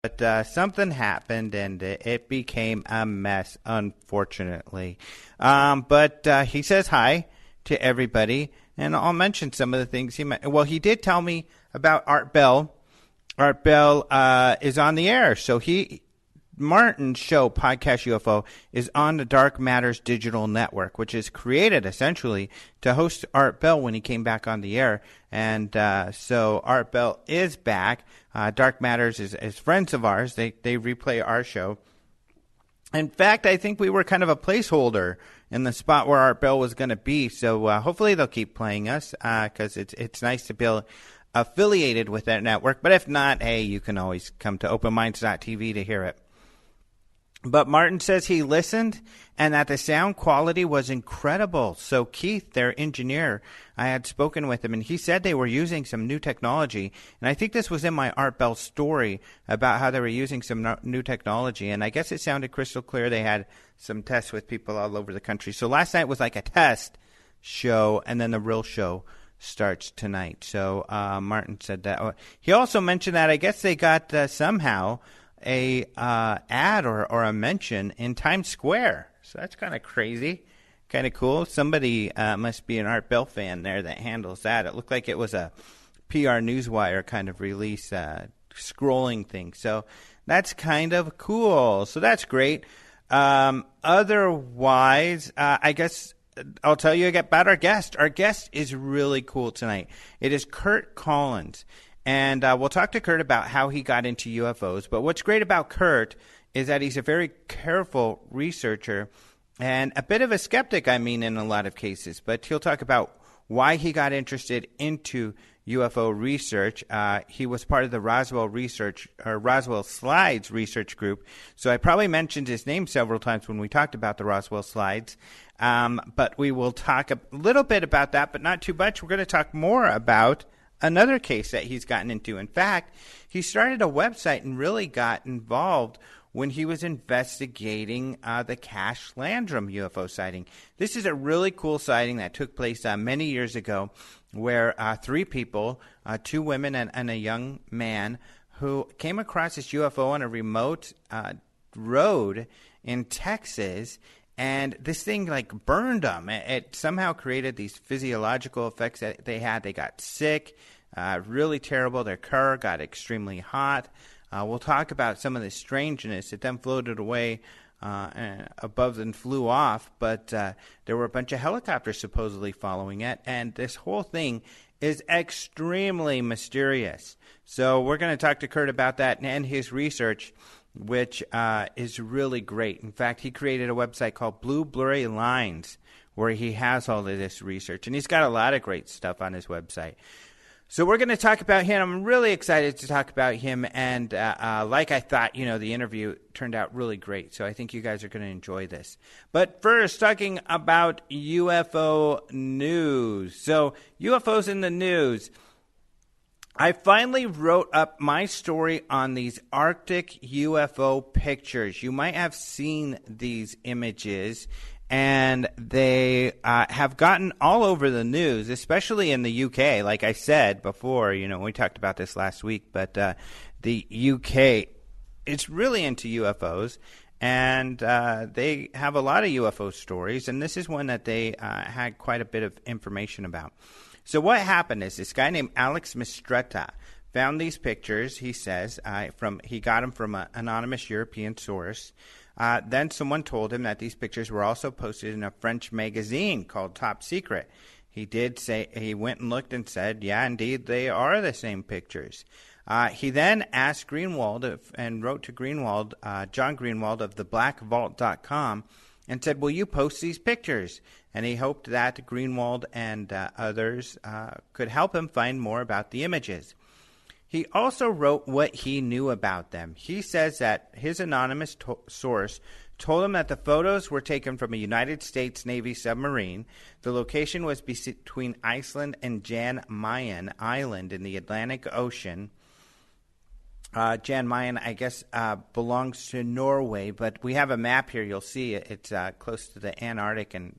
But something happened, and it became a mess, unfortunately. But he says hi to everybody, and I'll mention some of the things he meant. Well, he did tell me about Art Bell. Art Bell is on the air, so Martin's show, Podcast UFO, is on the Dark Matters Digital Network, which is created essentially to host Art Bell when he came back on the air. And so Art Bell is back. Dark Matters is friends of ours. They replay our show. In fact, I think we were kind of a placeholder in the spot where Art Bell was going to be. So hopefully they'll keep playing us because it's nice to be affiliated with that network. But if not, hey, you can always come to openminds.tv to hear it. But Martin says he listened and that the sound quality was incredible. So Keith, their engineer, I had spoken with him, and he said they were using some new technology. And I think this was in my Art Bell story about how they were using some new technology. And I guess it sounded crystal clear. They had some tests with people all over the country. So last night was like a test show, and then the real show starts tonight. So Martin said that. He also mentioned that I guess they got somehow a ad or a mention in Times Square. So that's kind of crazy, kind of cool. Somebody must be an Art Bell fan there that handles that. It looked like it was a PR Newswire kind of release scrolling thing. So that's kind of cool. So that's great. Otherwise, I guess I'll tell you about our guest. Our guest is really cool tonight. It is Curt Collins. And we'll talk to Curt about how he got into UFOs. But what's great about Curt is that he's a very careful researcher and a bit of a skeptic, in a lot of cases. But he'll talk about why he got interested into UFO research. He was part of the Roswell Slides research group. So I probably mentioned his name several times when we talked about the Roswell Slides. But we will talk a little bit about that, but not too much. We're going to talk more about another case that he's gotten into. In fact, he started a website and really got involved when he was investigating the Cash Landrum UFO sighting. This is a really cool sighting that took place many years ago where three people, two women and a young man, who came across this UFO on a remote road in Texas. And this thing burned them. It somehow created these physiological effects that they had. They got sick, really terrible. Their car got extremely hot. We'll talk about some of the strangeness. It then floated away above and flew off. But there were a bunch of helicopters supposedly following it. And this whole thing is extremely mysterious. So we're going to talk to Curt about that and his research, which is really great. In fact, he created a website called Blue Blurry Lines, where he has all of this research. And he's got a lot of great stuff on his website. So we're going to talk about him. I'm really excited to talk about him. And like I thought, the interview turned out really great. So I think you guys are going to enjoy this. But first, talking about UFO news. So UFOs in the news. I finally wrote up my story on these Arctic UFO pictures. You might have seen these images, and they have gotten all over the news, especially in the UK. Like I said before, we talked about this last week, but the UK is really into UFOs, and they have a lot of UFO stories, and this is one that they had quite a bit of information about. So what happened is this guy named Alex Mistretta found these pictures, he says, he got them from an anonymous European source. Then someone told him that these pictures were also posted in a French magazine called Top Secret. He did say, he went and looked and said, yeah, indeed, they are the same pictures. He then asked Greenwald and wrote to Greenwald, John Greenwald of theblackvault.com, and said, will you post these pictures? And he hoped that Greenwald and others could help him find more about the images. He also wrote what he knew about them. He says that his anonymous source told him that the photos were taken from a United States Navy submarine. The location was between Iceland and Jan Mayen Island in the Atlantic Ocean. Jan Mayen, I guess, belongs to Norway, but we have a map here. You'll see it's close to the Antarctic and,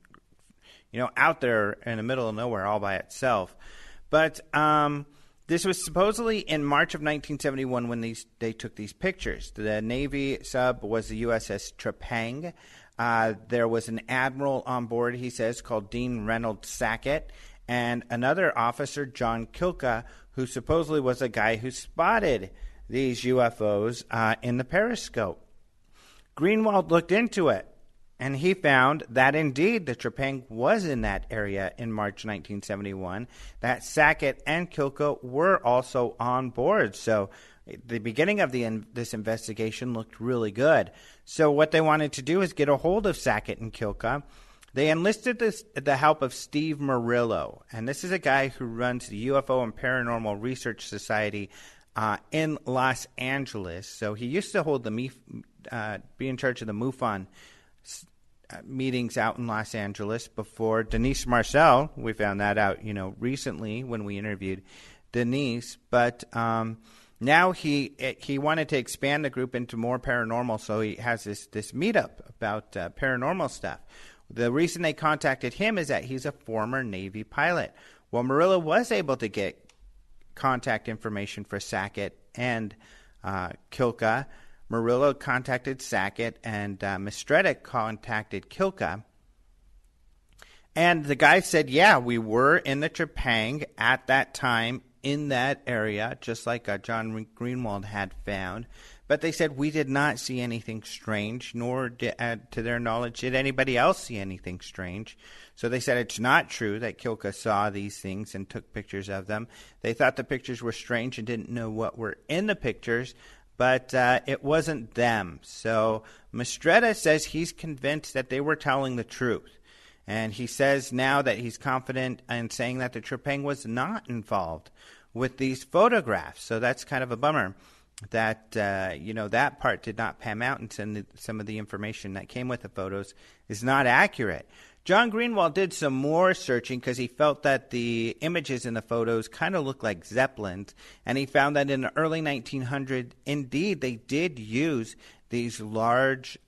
out there in the middle of nowhere all by itself. But This was supposedly in March of 1971 when they took these pictures. The Navy sub was the USS Trepang. There was an admiral on board, he says, called Dean Reynolds Sackett, and another officer, John Kilka, who supposedly was a guy who spotted these UFOs in the periscope. Greenwald looked into it, and he found that indeed the Trepang was in that area in March 1971, that Sackett and Kilka were also on board. So the beginning of this investigation looked really good. So what they wanted to do is get a hold of Sackett and Kilka. They enlisted the help of Steve Murillo, and this is a guy who runs the UFO and Paranormal Research Society in Los Angeles. So he used to hold be in charge of the MUFON meetings out in Los Angeles before Denise Marcel. We found that out, recently when we interviewed Denise. But now he wanted to expand the group into more paranormal, so he has this meetup about paranormal stuff. The reason they contacted him is that he's a former Navy pilot. Well, Murillo was able to get contact information for Sackett and Kilka. Murillo contacted Sackett, and Mistretta contacted Kilka. And the guy said, yeah, we were in the Trepang at that time in that area, just like John Greenwald had found. But they said we did not see anything strange, nor to their knowledge did anybody else see anything strange. So they said it's not true that Kilka saw these things and took pictures of them. They thought the pictures were strange and didn't know what were in the pictures, but it wasn't them. So Mistretta says he's convinced that they were telling the truth. And he says now that he's confident in saying that the Trepang was not involved with these photographs. So that's kind of a bummer that, that part did not pan out, and some of the information that came with the photos is not accurate. John Greenwald did some more searching because he felt that the images in the photos kind of looked like Zeppelins, and he found that in the early 1900s, indeed, they did use these large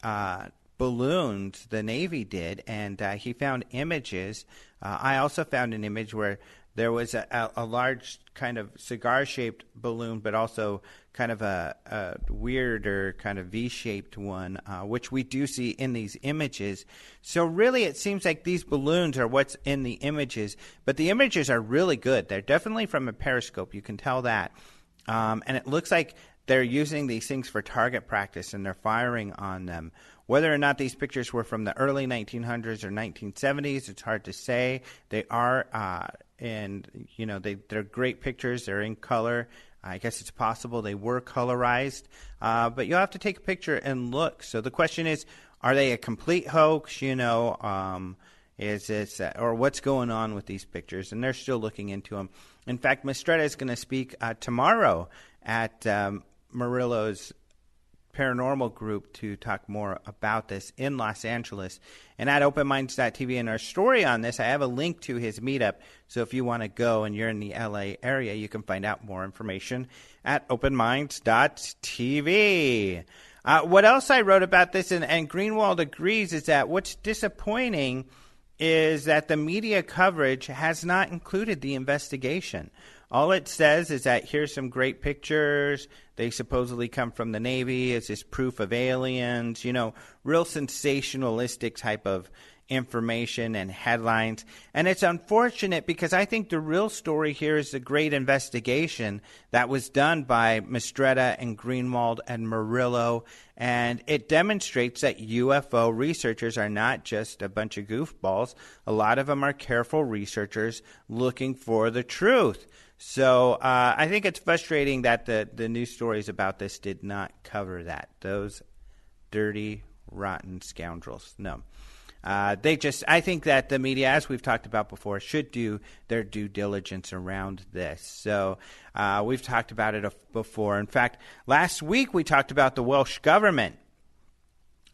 balloons, the Navy did, and he found images. I also found an image where there was a large kind of cigar-shaped balloon, but also kind of a weirder kind of V-shaped one, which we do see in these images. So really it seems like these balloons are what's in the images, but the images are really good. They're definitely from a periscope. You can tell that. And it looks like they're using these things for target practice, and they're firing on them. Whether or not these pictures were from the early 1900s or 1970s, it's hard to say. They are, they're great pictures. They're in color. I guess it's possible they were colorized, but you'll have to take a picture and look. So the question is, are they a complete hoax? Is this or what's going on with these pictures? And they're still looking into them. In fact, Mistretta is going to speak tomorrow at Murillo's paranormal group to talk more about this in Los Angeles. And at openminds.tv, in our story on this, I have a link to his meetup. So if you want to go and you're in the LA area, you can find out more information at openminds.tv. What else I wrote about this, and Greenwald agrees, is that what's disappointing is that the media coverage has not included the investigation. All it says is that here's some great pictures. They supposedly come from the Navy. Is this proof of aliens? Real sensationalistic type of information and headlines. And it's unfortunate because I think the real story here is the great investigation that was done by Mistretta and Greenwald and Murillo. And it demonstrates that UFO researchers are not just a bunch of goofballs. A lot of them are careful researchers looking for the truth. So I think it's frustrating that the news stories about this did not cover that. Those dirty, rotten scoundrels. No. I think that the media, as we've talked about before, should do their due diligence around this. So we've talked about it before. In fact, last week we talked about the Welsh government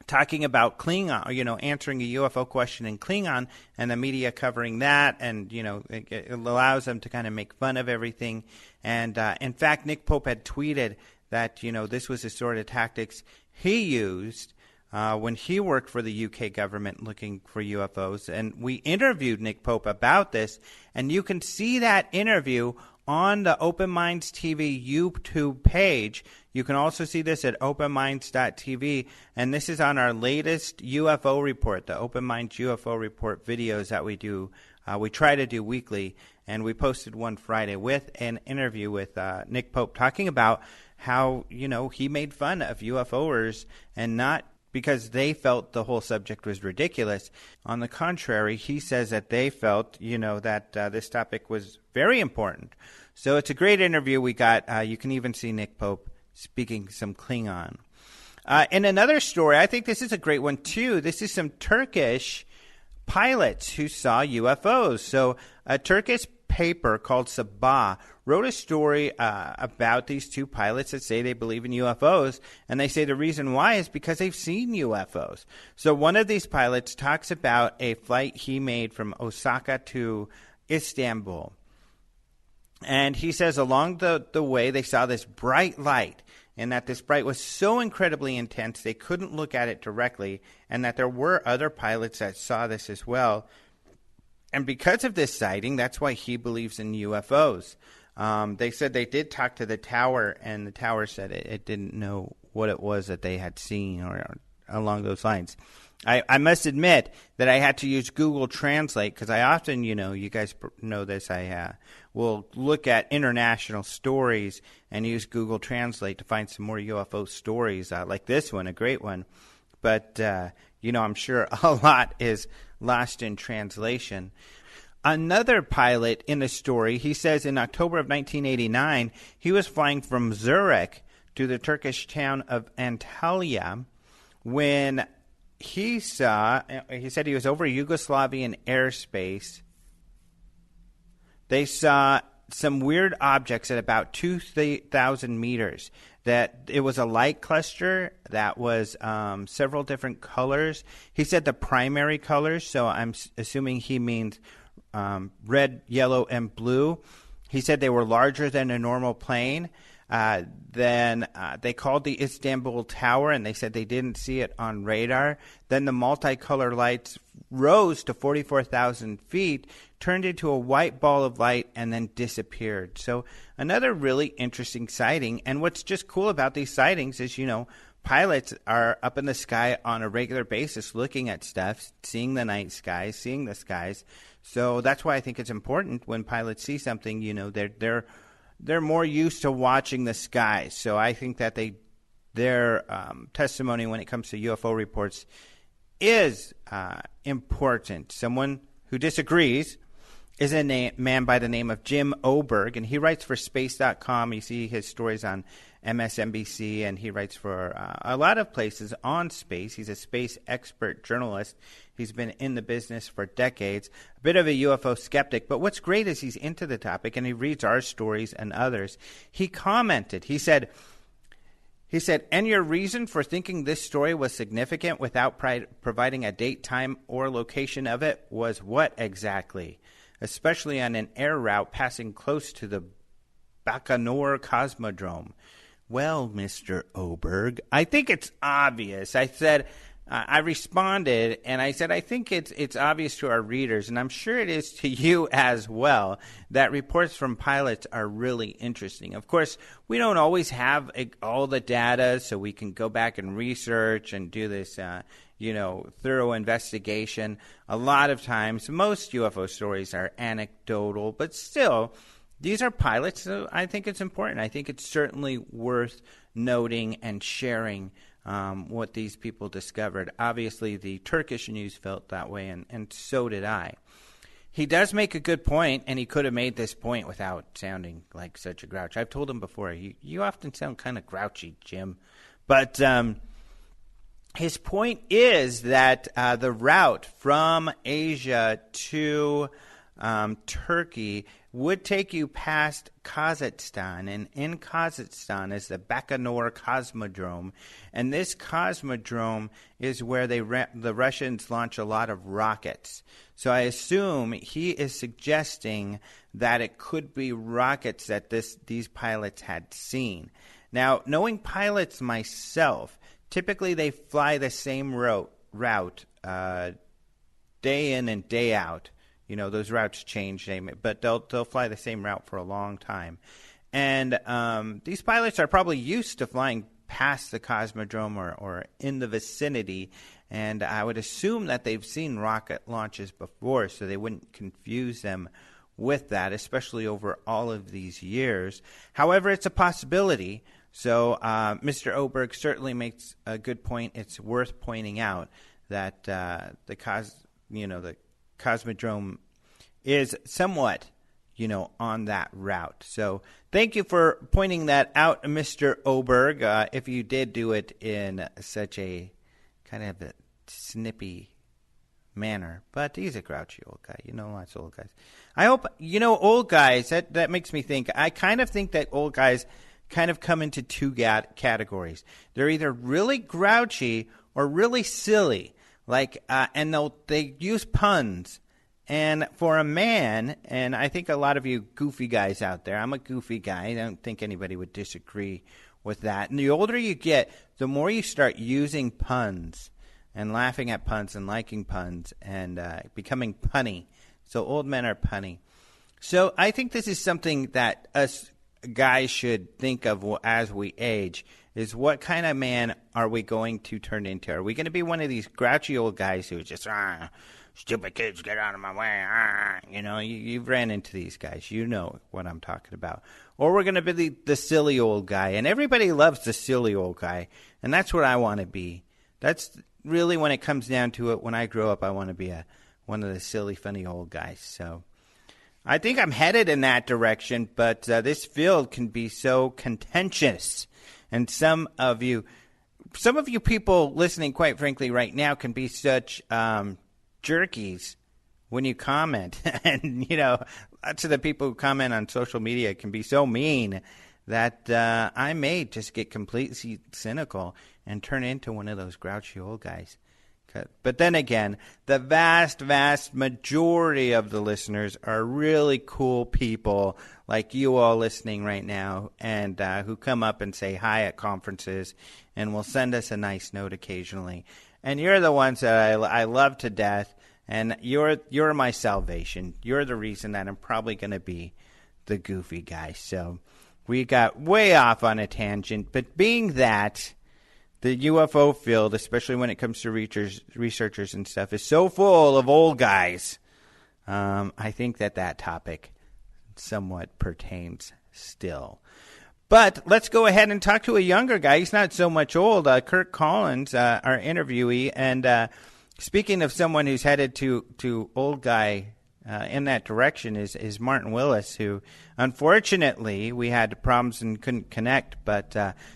talking about Klingon, answering a UFO question in Klingon, and the media covering that, and, it allows them to kind of make fun of everything. And, in fact, Nick Pope had tweeted that, this was the sort of tactics he used when he worked for the UK government looking for UFOs. And we interviewed Nick Pope about this, and you can see that interview on the Open Minds TV YouTube page. You can also see this at openminds.tv, and this is on our latest UFO report, the Open Minds UFO report videos that we do. We try to do weekly, and we posted one Friday with an interview with Nick Pope talking about how, he made fun of UFOers, and not because they felt the whole subject was ridiculous. On the contrary, he says that they felt, that this topic was very important. So it's a great interview we got. You can even see Nick Pope speaking some Klingon. In another story, I think this is a great one too. This is some Turkish pilots who saw UFOs. So a Turkish paper called Sabah wrote a story about these two pilots that say they believe in UFOs, and they say the reason why is because they've seen UFOs. So one of these pilots talks about a flight he made from Osaka to Istanbul, and he says along the way they saw this bright light, and that this bright was so incredibly intense they couldn't look at it directly, and that there were other pilots that saw this as well. And because of this sighting, that's why he believes in UFOs. They said they did talk to the tower, and the tower said it didn't know what it was that they had seen or along those lines. I must admit that I had to use Google Translate because I often, you guys know this, I will look at international stories and use Google Translate to find some more UFO stories like this one, a great one. But, I'm sure a lot is lost in translation. Another pilot in the story, he says in October of 1989, he was flying from Zurich to the Turkish town of Antalya when he said he was over Yugoslavian airspace. They saw some weird objects at about 2,000 meters. That it was a light cluster that was several different colors. He said the primary colors, so I'm assuming he means red, yellow, and blue. He said they were larger than a normal plane. Then they called the Istanbul Tower, and they said they didn't see it on radar. Then the multicolor lights rose to 44,000 feet, turned into a white ball of light, and then disappeared. So another really interesting sighting. And what's just cool about these sightings is, pilots are up in the sky on a regular basis looking at stuff, seeing the night skies, seeing the skies. So that's why I think it's important when pilots see something, they're more used to watching the skies. So I think that their testimony when it comes to UFO reports is important. Someone who disagrees is a man by the name of Jim Oberg, and he writes for Space.com. You see his stories on MSNBC, and he writes for a lot of places on space. He's a space expert journalist. He's been in the business for decades, a bit of a UFO skeptic. But what's great is he's into the topic, and he reads our stories and others. He commented, he said, and your reason for thinking this story was significant without providing a date, time, or location of it was what exactly? Especially on an air route passing close to the Baikonur Cosmodrome. Well, Mr. Oberg, I think it's obvious. I responded, and I said, I think it's obvious to our readers, and I'm sure it is to you as well, that reports from pilots are really interesting. Of course, we don't always have all the data, so we can go back and research and do this, thorough investigation. A lot of times, most UFO stories are anecdotal, but still, these are pilots, so I think it's important. I think it's certainly worth noting and sharing what these people discovered. Obviously, the Turkish news felt that way, and so did I. He does make a good point, and he could have made this point without sounding like such a grouch. I've told him before, you often sound kind of grouchy, Jim. But his point is that the route from Asia to Turkey would take you past Kazakhstan, and in Kazakhstan is the Baikonur Cosmodrome, and this cosmodrome is where the Russians launch a lot of rockets. So I assume he is suggesting that it could be rockets that these pilots had seen. Now, knowing pilots myself, typically they fly the same route day in and day out. those routes change, but they'll fly the same route for a long time. And these pilots are probably used to flying past the Cosmodrome or in the vicinity, and I would assume that they've seen rocket launches before, so they wouldn't confuse them with that, especially over all of these years. However, it's a possibility. So Mr. Oberg certainly makes a good point. It's worth pointing out that the Cosmodrome is somewhat, on that route. So thank you for pointing that out, Mr. Oberg, if you did do it in such a kind of a snippy manner. But he's a grouchy old guy. Lots of old guys. I hope, old guys, that makes me think. I kind of think that old guys kind of come into two categories. They're either really grouchy or really silly. And they use puns. And for a man, and I think a lot of you goofy guys out there, I'm a goofy guy. I don't think anybody would disagree with that. And the older you get, the more you start using puns and laughing at puns and liking puns and becoming punny. So old men are punny. So I think this is something that us guys should think of as we age, is what kind of man are we going to turn into? Are we going to be one of these grouchy old guys who just, stupid kids, get out of my way. You've ran into these guys. You know what I'm talking about. Or we're going to be the silly old guy. And everybody loves the silly old guy. And that's what I want to be. That's really, when it comes down to it, when I grow up, I want to be one of the silly, funny old guys. So I think I'm headed in that direction. But this field can be so contentious. And some of you people listening, quite frankly, right now can be such jerkies when you comment. And, lots of the people who comment on social media can be so mean that I may just get completely cynical and turn into one of those grouchy old guys. But then again, the vast, vast majority of the listeners are really cool people like you all listening right now, and who come up and say hi at conferences and will send us a nice note occasionally. And you're the ones that I love to death, and you're my salvation. You're the reason that I'm probably going to be the goofy guy. So we got way off on a tangent, but being that the UFO field, especially when it comes to researchers and stuff, is so full of old guys, I think that topic somewhat pertains still. But let's go ahead and talk to a younger guy. He's not so much old. Curt Collins, our interviewee. And speaking of someone who's headed to old guy in that direction is Martin Willis, who unfortunately we had problems and couldn't connect. But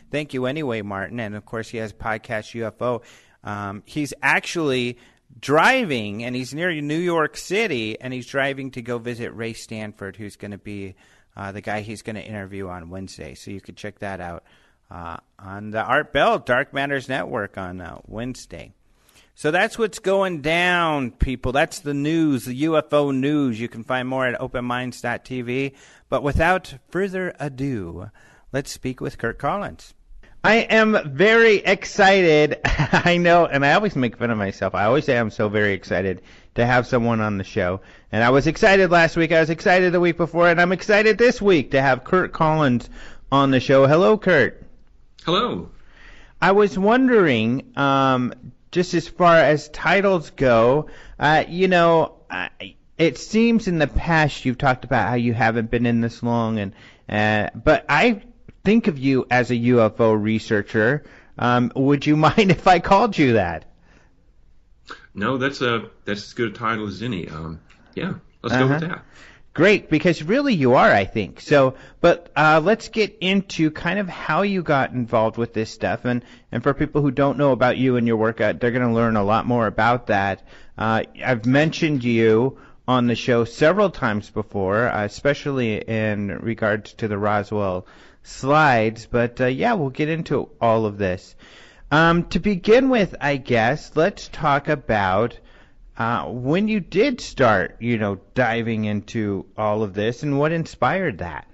thank you anyway, Martin. And, of course, he has podcast UFO. He's actually driving, and he's near New York City, and he's driving to go visit Ray Stanford, who's going to be the guy he's going to interview on Wednesday. So you could check that out on the Art Bell Dark Matters Network on Wednesday. So that's what's going down, people. That's the news, the UFO news. You can find more at openminds.tv. But without further ado, let's speak with Curt Collins. I am very excited. I know, and I always make fun of myself. I always say I'm so very excited to have someone on the show. And I was excited last week. I was excited the week before, and I'm excited this week to have Curt Collins on the show. Hello, Curt. Hello. I was wondering, just as far as titles go, it seems in the past you've talked about how you haven't been in this long, but I think of you as a UFO researcher. Would you mind if I called you that? No, that's as good a title as any. Yeah, let's go with that. Great, because really you are, I think. So, but let's get into kind of how you got involved with this stuff. And for people who don't know about you and your work, they're going to learn a lot more about that. I've mentioned you on the show several times before, especially in regards to the Roswell slides. But, we'll get into all of this. To begin with, I guess, let's talk about when you did start, diving into all of this and what inspired that.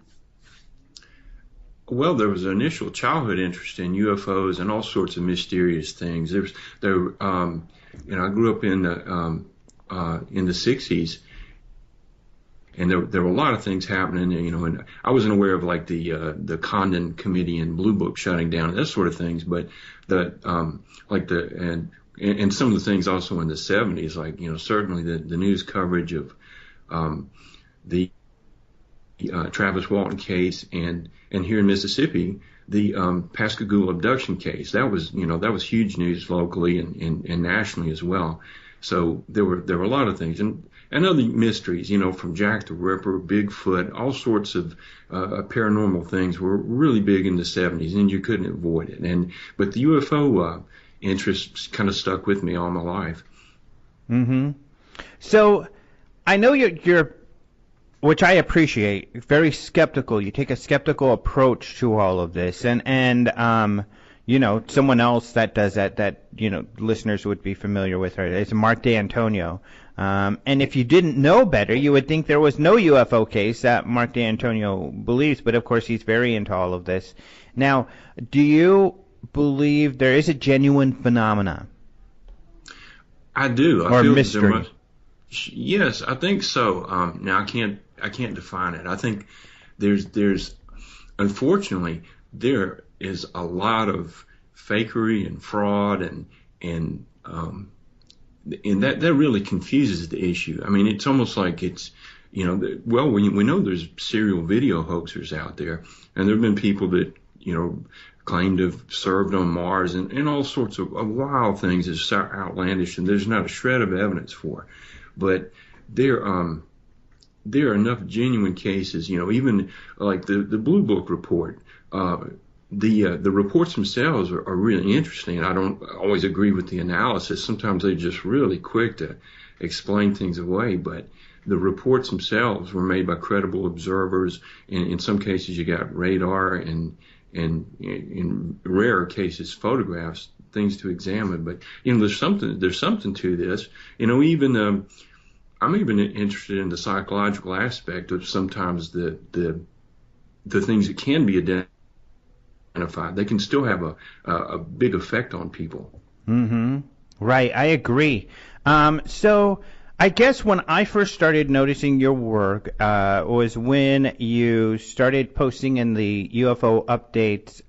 Well, there was an initial childhood interest in UFOs and all sorts of mysterious things. I grew up in the 60s, and there were a lot of things happening, and I wasn't aware of like the Condon Committee and Blue Book shutting down and that sort of things, but and some of the things also in the 70s, like certainly the news coverage of the Travis Walton case, and here in Mississippi, the Pascagoula abduction case. That was huge news locally and nationally as well. So there were a lot of things, and other mysteries, from Jack the Ripper, Bigfoot, all sorts of paranormal things were really big in the 70s, and you couldn't avoid it. But the UFO interest kind of stuck with me all my life. Mm-hmm. So I know you're, which I appreciate, very skeptical. You take a skeptical approach to all of this, and someone else that does that listeners would be familiar with her is Mark D'Antonio. And if you didn't know better, you would think there was no UFO case that Mark D'Antonio believes, but of course he's very into all of this. Now, do you believe there is a genuine phenomena? I do. Or mystery? Yes, I think so. Now I can't define it. I think there's unfortunately there is a lot of fakery and fraud and that really confuses the issue. I mean, it's almost like it's we know there's serial video hoaxers out there, and there have been people that claim to have served on Mars and all sorts of wild things that's outlandish, and there's not a shred of evidence for. But there are enough genuine cases, even like the Blue Book report. The reports themselves are really interesting. I don't always agree with the analysis. Sometimes they're just really quick to explain things away. But the reports themselves were made by credible observers. And in some cases, you got radar and in rare cases, photographs, things to examine. But there's something to this. Even I'm even interested in the psychological aspect of sometimes the things that can be identified. They can still have a big effect on people. Mm-hmm. Right, I agree. So I guess when I first started noticing your work was when you started posting in the UFO Updates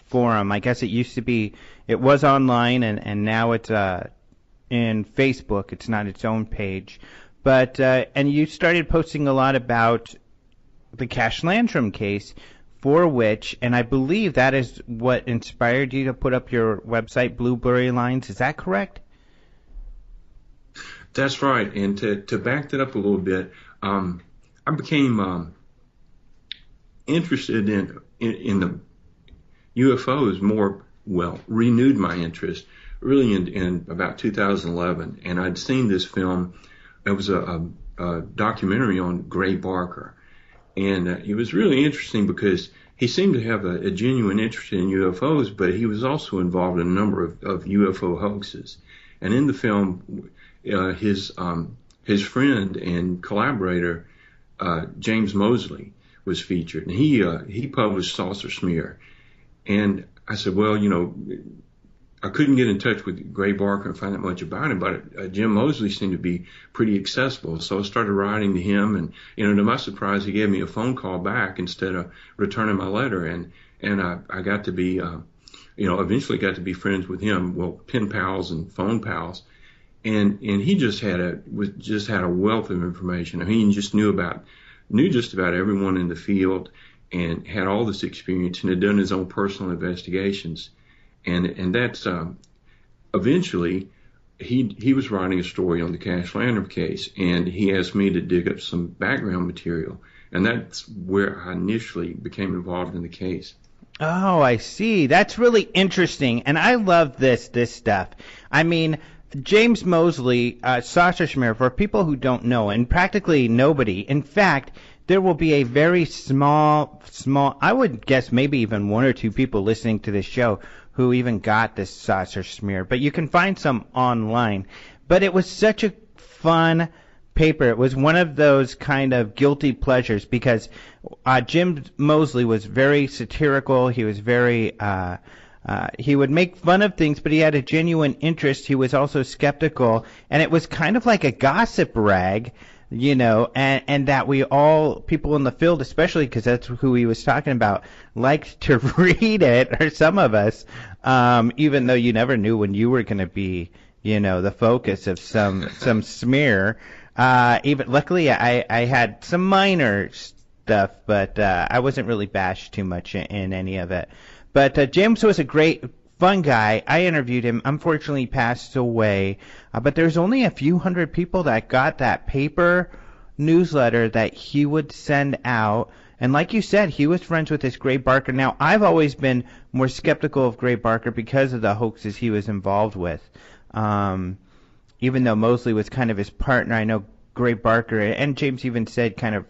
forum. I guess it was online, and now it's in Facebook. It's not its own page. But and you started posting a lot about the Cash Landrum case, for which, and I believe that is what inspired you to put up your website, Blueberry Lines. Is that correct? That's right. And to back that up a little bit, I became interested in the UFOs more, renewed my interest really in about 2011. And I'd seen this film. It was a documentary on Gray Barker. And it was really interesting because he seemed to have a genuine interest in UFOs, but he was also involved in a number of UFO hoaxes. And in the film, his friend and collaborator, James Mosley, was featured. And he published Saucer Smear. And I said, I couldn't get in touch with Gray Barker and find out much about him, but Jim Mosley seemed to be pretty accessible. So I started writing to him, and to my surprise, he gave me a phone call back instead of returning my letter, and I got to be, eventually got to be friends with him, pen pals and phone pals, and he just had a wealth of information. I mean, he just knew just about everyone in the field, and had all this experience, and had done his own personal investigations. And that's eventually he was writing a story on the Cash Landrum case, and he asked me to dig up some background material, and that's where I initially became involved in the case. Oh, I see. That's really interesting, and I love this stuff. I mean, James Mosley, Saucer Smear, for people who don't know, and practically nobody. In fact, there will be a very small, I would guess maybe even one or two people listening to this show who even got this Saucer Smear, but you can find some online. But it was such a fun paper. It was one of those kind of guilty pleasures because Jim Mosley was very satirical. He was very, he would make fun of things, but he had a genuine interest. He was also skeptical, and it was kind of like a gossip rag and that we all, people in the field, especially because that's who he was talking about, liked to read it, or some of us, even though you never knew when you were going to be, the focus of some smear. Even luckily, I had some minor stuff, but I wasn't really bashed too much in any of it. But James was a great, fun guy. I interviewed him. Unfortunately, he passed away. But there's only a few hundred people that got that paper newsletter that he would send out. And like you said, he was friends with this Gray Barker. Now, I've always been more skeptical of Gray Barker because of the hoaxes he was involved with. Even though Mosley was kind of his partner, I know Gray Barker, and James even said, kind of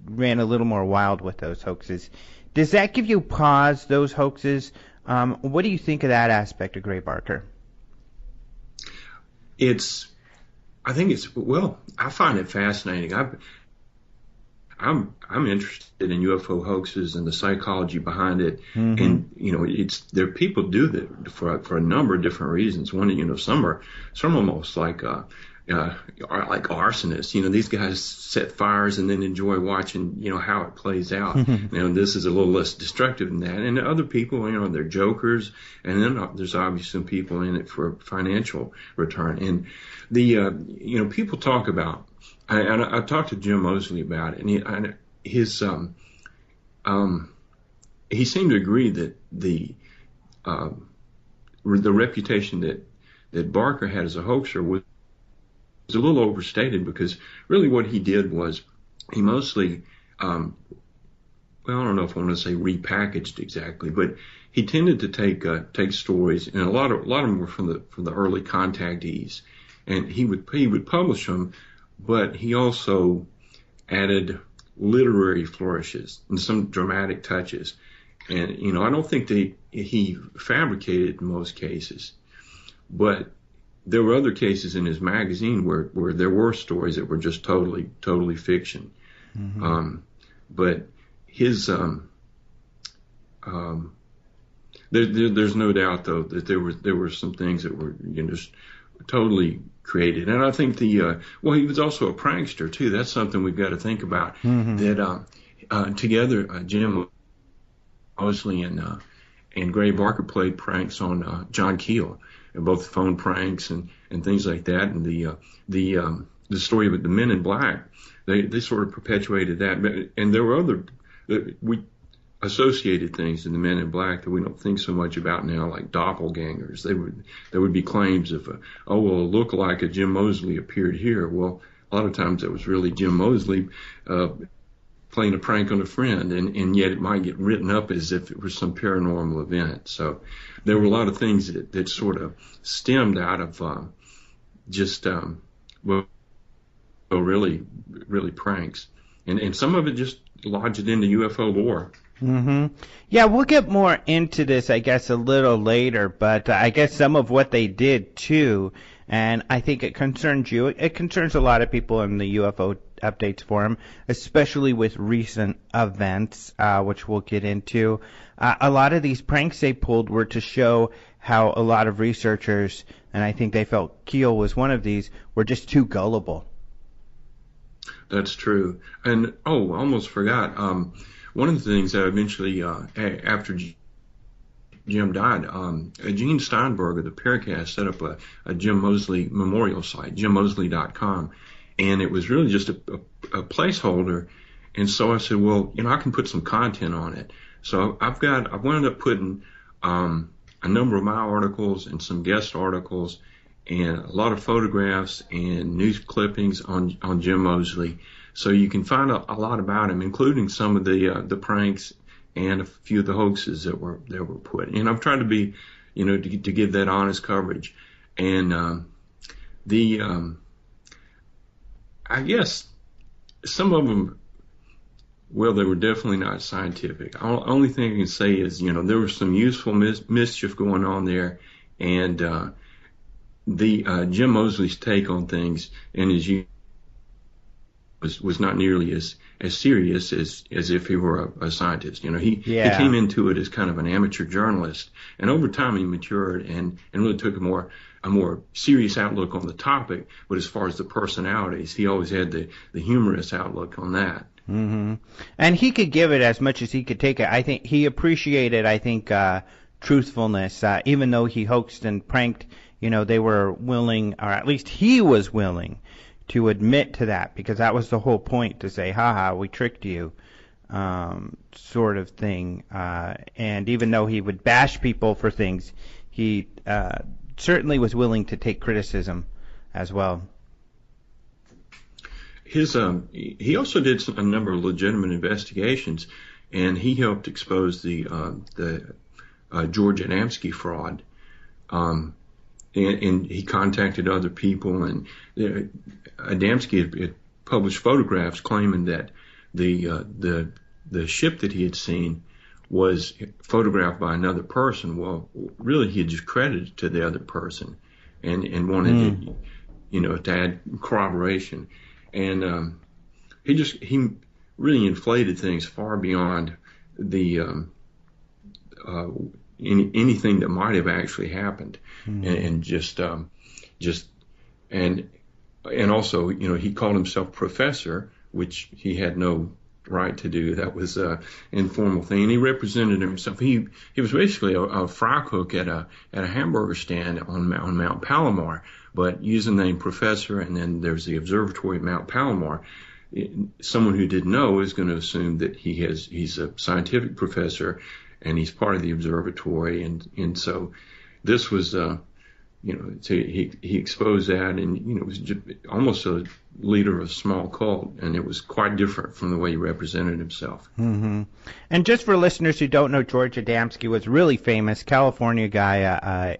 ran a little more wild with those hoaxes. Does that give you pause, those hoaxes? What do you think of that aspect of Gray Barker? I find it fascinating. I'm interested in UFO hoaxes and the psychology behind it. Mm-hmm. And, there are people do that for a number of different reasons. One, some are almost like arsonists. These guys set fires and then enjoy watching, how it plays out. This is a little less destructive than that. And other people, they're jokers. And then there's obviously some people in it for financial return. And people talk about, I talked to Jim Mosley about it, and he seemed to agree that the reputation that Barker had as a hoaxer was a little overstated, because really what he did was he mostly, I don't know if I want to say repackaged exactly, but he tended to take stories, and a lot of them were from the early contactees, and he would publish them, but he also added literary flourishes and some dramatic touches, and I don't think he fabricated in most cases, but there were other cases in his magazine where there were stories that were just totally fiction. Mm-hmm. But his there's no doubt though that there were some things that were just totally created. And I think he was also a prankster too. That's something we've got to think about. Mm-hmm. That together Jim Mosley and Gray Barker played pranks on John Keel, and both phone pranks and things like that. And the story of the Men in Black, they sort of perpetuated that. And there were we associated things in the Men in Black that we don't think so much about now, like doppelgangers. There would be claims of, a lookalike of Jim Mosley appeared here. Well, a lot of times it was really Jim Mosley playing a prank on a friend, and yet it might get written up as if it was some paranormal event. So there were a lot of things that sort of stemmed out of really, really pranks. And some of it just lodged into UFO lore. Mm-hmm. Yeah, we'll get more into this, I guess, a little later, but I guess some of what they did, too, and I think it concerns you. It concerns a lot of people in the UFO Updates forum, especially with recent events, which we'll get into. A lot of these pranks they pulled were to show how a lot of researchers, and I think they felt Keel was one of these, were just too gullible. That's true. And, I almost forgot, one of the things that eventually, after Jim died, Gene Steinberg of the Paracast set up a Jim Mosley memorial site, jimmosley.com. And it was really just a placeholder. And so I said, well, I can put some content on it. So I've wound up putting a number of my articles and some guest articles and a lot of photographs and news clippings on Jim Mosley. So you can find a lot about him, including some of the pranks and a few of the hoaxes that were put. And I've tried to be, to give that honest coverage. And I guess some of them, well, they were definitely not scientific. The only thing I can say is, there was some useful mischief going on there, and Jim Mosley's take on things and his was not nearly as serious as if he were a scientist. He came into it as kind of an amateur journalist, and over time he matured and really took a more serious outlook on the topic. But as far as the personalities, he always had the humorous outlook on that. Mm-hmm. And he could give it as much as he could take it. I think he appreciated, truthfulness, even though he hoaxed and pranked. They were willing, or at least he was willing, to admit to that, because that was the whole point, to say, haha, we tricked you, sort of thing. And even though he would bash people for things, he certainly was willing to take criticism as well. He also did a number of legitimate investigations, and he helped expose the George Adamski fraud. And he contacted other people, and Adamski had published photographs claiming that the ship that he had seen was photographed by another person. Well, really, he had just credited to the other person, and wanted to add corroboration. And he really inflated things far beyond the anything that might have actually happened, and also he called himself professor, which he had no right to do. That was an informal thing, and he represented himself. He was basically a fry cook at a hamburger stand on Mount Palomar, but using the name professor. And then there's the observatory at Mount Palomar. Someone who didn't know is going to assume that he's a scientific professor, and he's part of the observatory, and so this was he exposed that, and it was just almost a leader of a small cult, and it was quite different from the way he represented himself. Mm-hmm. And just for listeners who don't know, George Adamski was really famous California guy,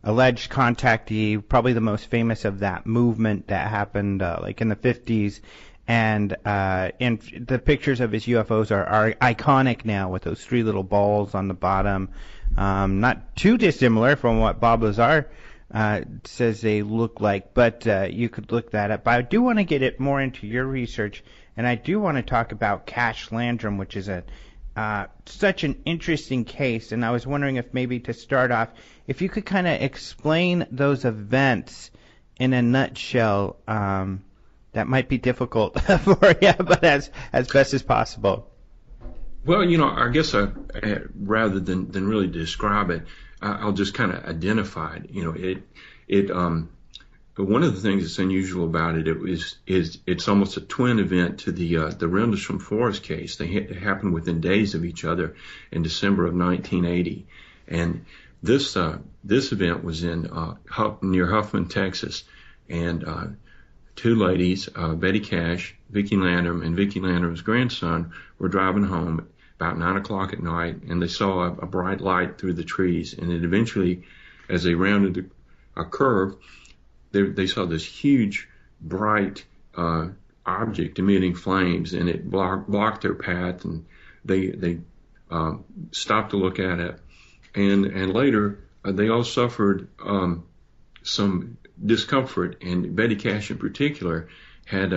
alleged contactee, probably the most famous of that movement that happened in the 50s. And the pictures of his UFOs are iconic now, with those three little balls on the bottom. Not too dissimilar from what Bob Lazar says they look like, but you could look that up. But I do want to get it more into your research, and I do want to talk about Cash Landrum, which is such an interesting case. And I was wondering if maybe to start off, if you could kind of explain those events in a nutshell. That might be difficult for you, but as best as possible. Well, I guess rather than really describe it, I'll just kind of identify it. One of the things that's unusual about it is it's almost a twin event to the Rendlesham Forest case. They happened within days of each other in December of 1980, and this event was in near Huffman, Texas, and two ladies, Betty Cash, Vicki Landrum, and Vicki Landrum's grandson were driving home about 9 o'clock at night, and they saw a bright light through the trees. And it eventually, as they rounded a curve, they saw this huge, bright object emitting flames, and it blocked their path. And they stopped to look at it. And later, they all suffered some discomfort, and Betty Cash in particular had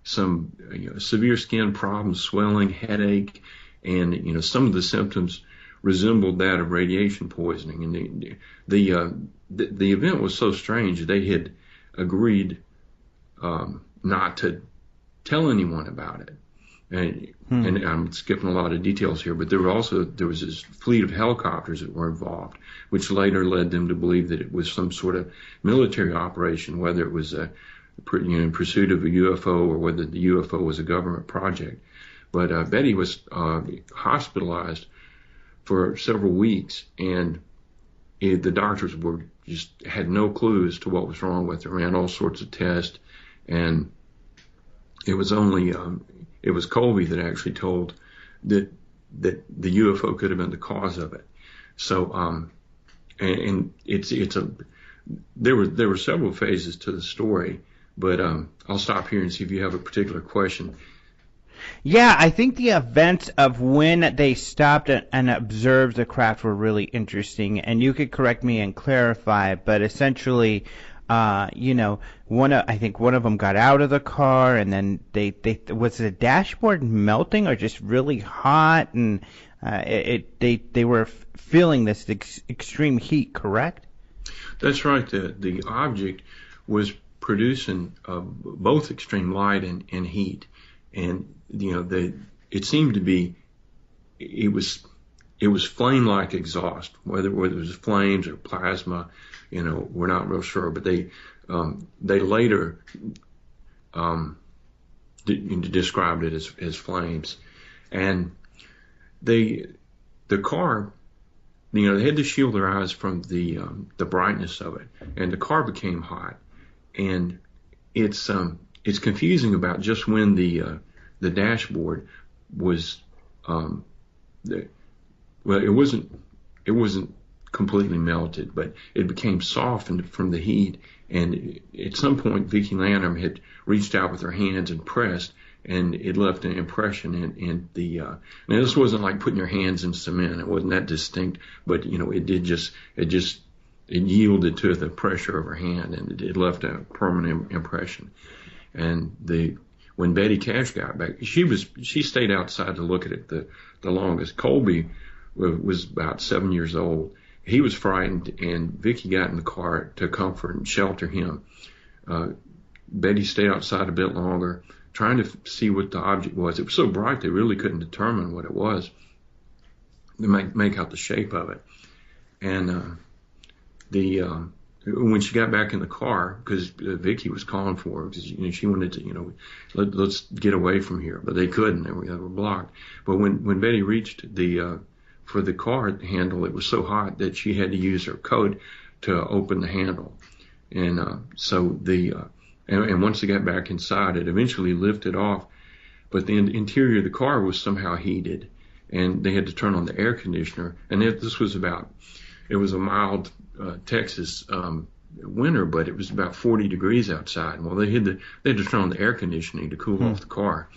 some severe skin problems, swelling, headache, and some of the symptoms resembled that of radiation poisoning. And the event was so strange they had agreed not to tell anyone about it. And I'm skipping a lot of details here, but there was this fleet of helicopters that were involved, which later led them to believe that it was some sort of military operation, whether it was in pursuit of a UFO or whether the UFO was a government project. But Betty was hospitalized for several weeks, and the doctors had no clue as to what was wrong with her. Ran all sorts of tests, and it was only it was Colby that actually told that the UFO could have been the cause of it. So, and there were several phases to the story, but I'll stop here and see if you have a particular question. Yeah, I think the events of when they stopped and observed the craft were really interesting, and you could correct me and clarify, but essentially I think one of them got out of the car, and then they was the dashboard melting or just really hot, and they were feeling this extreme heat, correct? That's right. The object was producing both extreme light and heat, and it seemed to be it was flame-like exhaust, whether it was flames or plasma, we're not real sure, but they later described it as flames, and the car, they had to shield their eyes from the brightness of it, and the car became hot, and it's confusing about just when the dashboard was it wasn't completely melted, but it became softened from the heat. And at some point, Vicki Lanham had reached out with her hands and pressed, and it left an impression in the. Now this wasn't like putting your hands in cement; it wasn't that distinct, but it yielded to the pressure of her hand, and it left a permanent impression. And when Betty Cash got back, she stayed outside to look at it the longest. Colby was about 7 years old. He was frightened, and Vicki got in the car to comfort and shelter him. Betty stayed outside a bit longer, trying to see what the object was. It was so bright they really couldn't determine what it was, to make out the shape of it. And when she got back in the car, because Vicki was calling for her, because she wanted to, let's get away from here, but they couldn't. They were blocked. But when Betty reached for the car handle, it was so hot that she had to use her coat to open the handle. And and once they got back inside, it eventually lifted off. But the interior of the car was somehow heated, and they had to turn on the air conditioner. And this was it was a mild Texas winter, but it was about 40 degrees outside. Well, they had to turn on the air conditioning to cool off the car.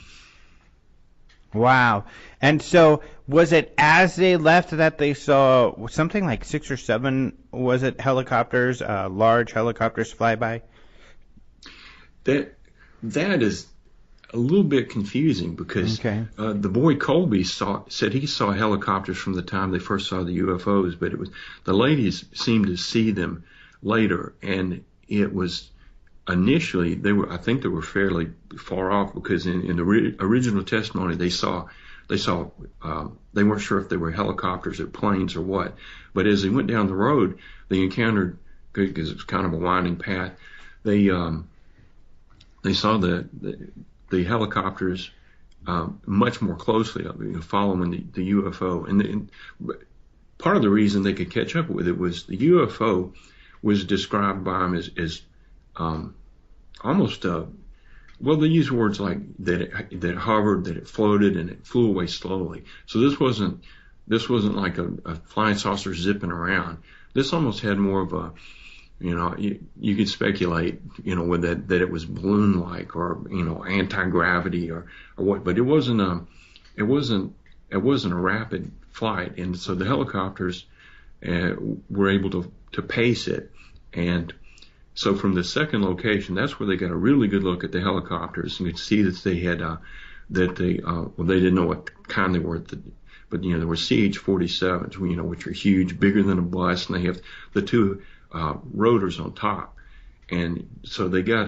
Wow. And so was it as they left that they saw something like 6 or 7, was it helicopters, large helicopters fly by? That is a little bit confusing because the boy Colby said he saw helicopters from the time they first saw the UFOs, but the ladies seemed to see them later, and it was initially I think they were fairly far off, because in the original testimony they weren't sure if they were helicopters or planes or what, but as they went down the road they encountered, because it was kind of a winding path, they saw the helicopters much more closely, following the UFO. And part of the reason they could catch up with it was the UFO was described by them as almost they use words like that it hovered, that it floated, and it flew away slowly. So this wasn't like a flying saucer zipping around. This almost had more of a, you could speculate, with that it was balloon-like, or anti-gravity or what, but it wasn't a rapid flight, and so the helicopters were able to pace it. And so from the second location, that's where they got a really good look at the helicopters, and you could see that they had they didn't know what kind they were, but there were CH-47s, which are huge, bigger than a bus, and they have the two rotors on top. And so they got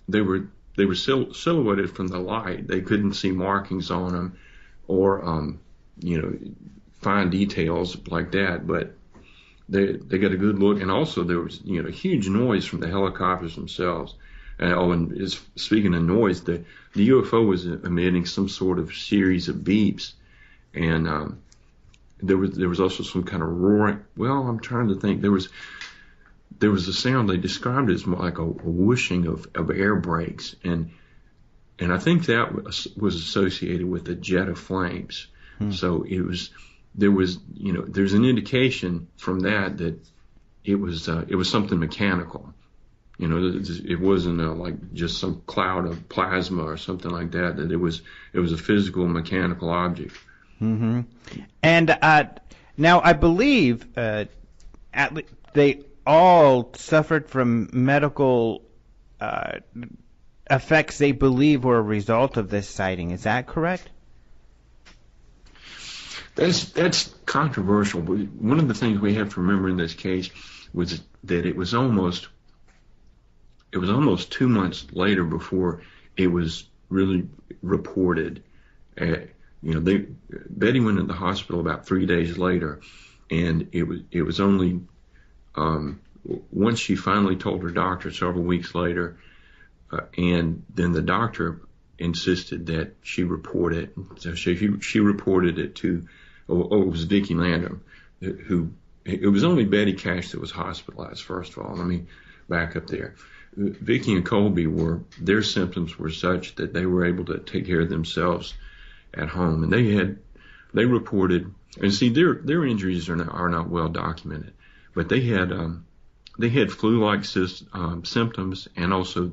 they were silhouetted from the light. They couldn't see markings on them or fine details like that, but they got a good look. And also there was huge noise from the helicopters themselves. And speaking of noise, the UFO was emitting some sort of series of beeps, and there was also some kind of roaring. Well, I'm trying to think. There was a sound they described as more like a whooshing of air brakes, and I think that was associated with a jet of flames. So there's an indication from that it was something mechanical. It wasn't like just some cloud of plasma or something like that. That it was a physical, mechanical object. Mm-hmm. And now I believe all suffered from medical effects they believe were a result of this sighting. Is that correct? That's controversial. But one of the things we have to remember in this case was that it was almost 2 months later before it was really reported. Betty went into the hospital about 3 days later, and it was only once she finally told her doctor several weeks later, and then the doctor insisted that she report it. So she reported it to, it was Vicki Landrum, who, it was only Betty Cash that was hospitalized, first of all. Let me back up there. Vicki and Colby their symptoms were such that they were able to take care of themselves at home, and they reported, and see, their injuries are not well documented, but they had flu-like symptoms, and also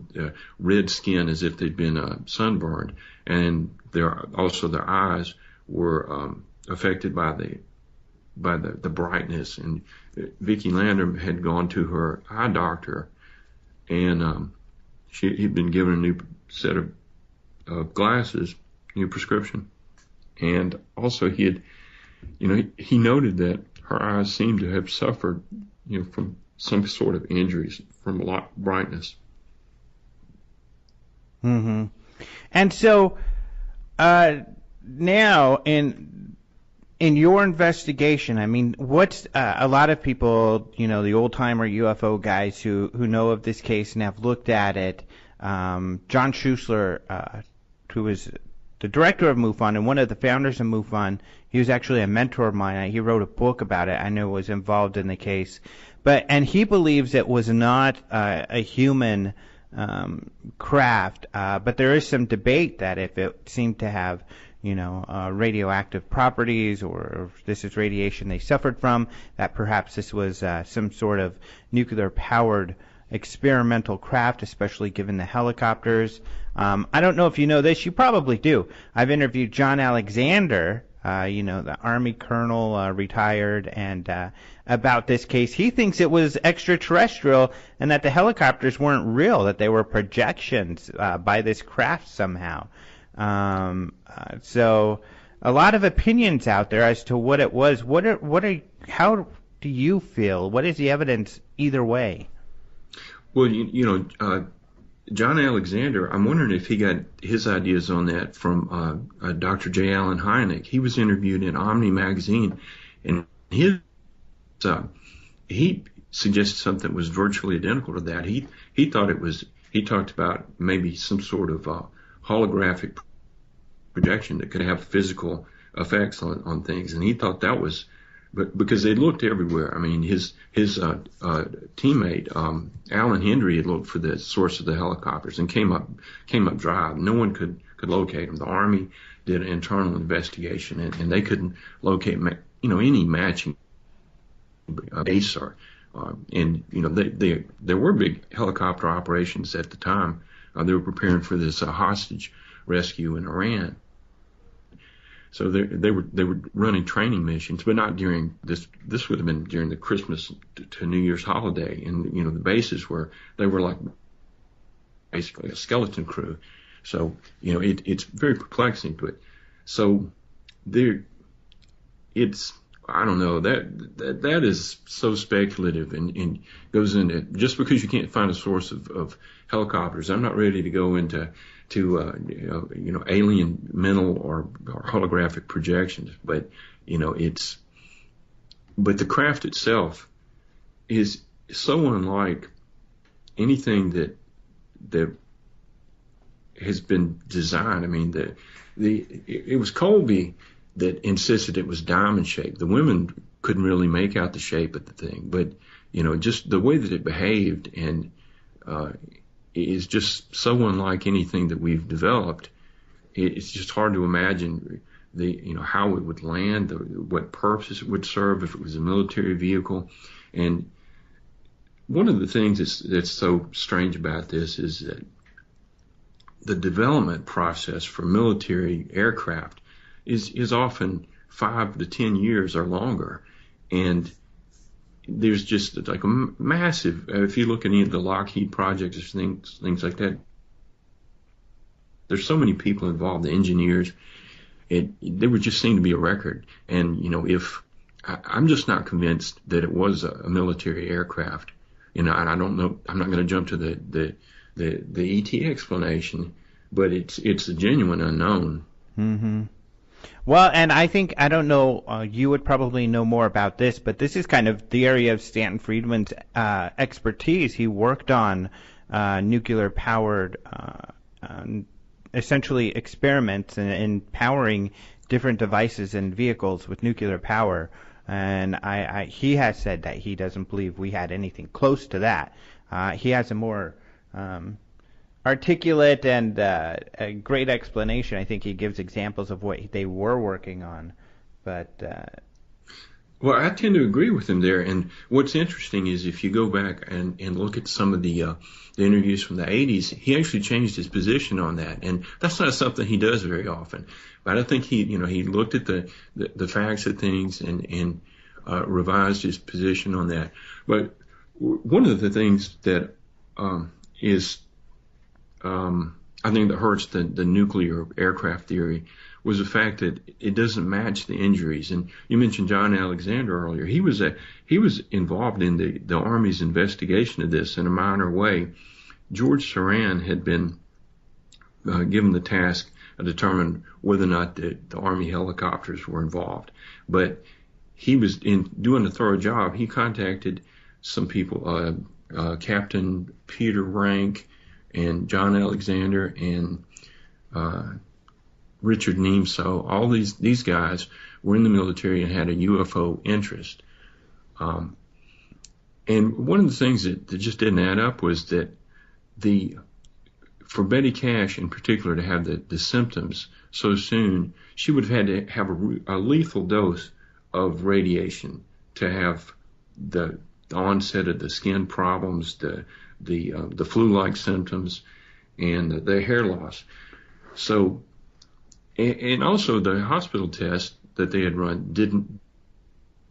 red skin as if they'd been sunburned, and their eyes were affected by the brightness. And Vicki Landrum had gone to her eye doctor, and he'd been given a new set of glasses, new prescription, and also he noted that her eyes seemed to have suffered, from some sort of injuries from a lot of brightness. Mm-hmm. And so now in your investigation, I mean, what's a lot of people, the old timer UFO guys who know of this case and have looked at it. John Schuessler, who was the director of MUFON and one of the founders of MUFON, he was actually a mentor of mine. He wrote a book about it. I know was involved in the case, and he believes it was not a human craft. But there is some debate that if it seemed to have radioactive properties, or if this is radiation they suffered from, that perhaps this was some sort of nuclear-powered experimental craft, especially given the helicopters. I don't know if you know this. You probably do. I've interviewed John Alexander, the Army colonel, retired, and about this case. He thinks it was extraterrestrial and that the helicopters weren't real, that they were projections by this craft somehow. So a lot of opinions out there as to what it was. How do you feel? What is the evidence either way? Well, John Alexander, I'm wondering if he got his ideas on that from Dr. J. Allen Hynek. He was interviewed in Omni magazine, and he suggested something that was virtually identical to that. He talked about maybe some sort of holographic projection that could have physical effects on things, and he thought that was, but because they looked everywhere. I mean, his teammate Alan Hendry had looked for the source of the helicopters and came up dry. No one could locate them. The Army did an internal investigation, and they couldn't locate any matching base and there were big helicopter operations at the time. They were preparing for this hostage rescue in Iran. So they were running training missions, but not during this. This would have been during the Christmas to New Year's holiday, and the bases were like basically a skeleton crew. So it's very perplexing. But so I don't know, that is so speculative and goes into, just because you can't find a source of helicopters. I'm not ready to go into alien mental or holographic projections, but but the craft itself is so unlike anything that has been designed. I mean, it was Colby that insisted it was diamond shaped. The women couldn't really make out the shape of the thing, but just the way that it behaved and is just so unlike anything that we've developed. It's just hard to imagine how it would land, what purpose it would serve if it was a military vehicle. And one of the things that's so strange about this is that the development process for military aircraft is often 5 to 10 years or longer. And there's just like a massive, if you look at any of the Lockheed projects or things like that, there's so many people involved, the engineers. There would just seem to be a record. And, if I'm just not convinced that it was a military aircraft, and I don't know, I'm not going to jump to the ET explanation, but it's a genuine unknown. Mm-hmm. Well, and I don't know, you would probably know more about this, but this is kind of the area of Stanton Friedman's expertise. He worked on nuclear-powered, essentially experiments in powering different devices and vehicles with nuclear power. And he has said that he doesn't believe we had anything close to that. He has a more articulate and a great explanation. I think he gives examples of what they were working on. But well, I tend to agree with him there. And what's interesting is if you go back and look at some of the interviews from the 80s, he actually changed his position on that. And that's not something he does very often. But I think he looked at the facts of things and revised his position on that. But one of the things that is I think that hurts the nuclear aircraft theory was the fact that it doesn't match the injuries. And you mentioned John Alexander earlier. He was involved in the Army's investigation of this in a minor way. George Saran had been given the task of determining whether or not the Army helicopters were involved. But he was doing a thorough job. He contacted some people, Captain Peter Rank and John Alexander and Richard Niemso. All these guys were in the military and had a UFO interest. And one of the things that just didn't add up was that for Betty Cash in particular to have the symptoms so soon, she would have had to have a lethal dose of radiation to have the onset of the skin problems, the flu-like symptoms, and the hair loss. So, and also the hospital test that they had run didn't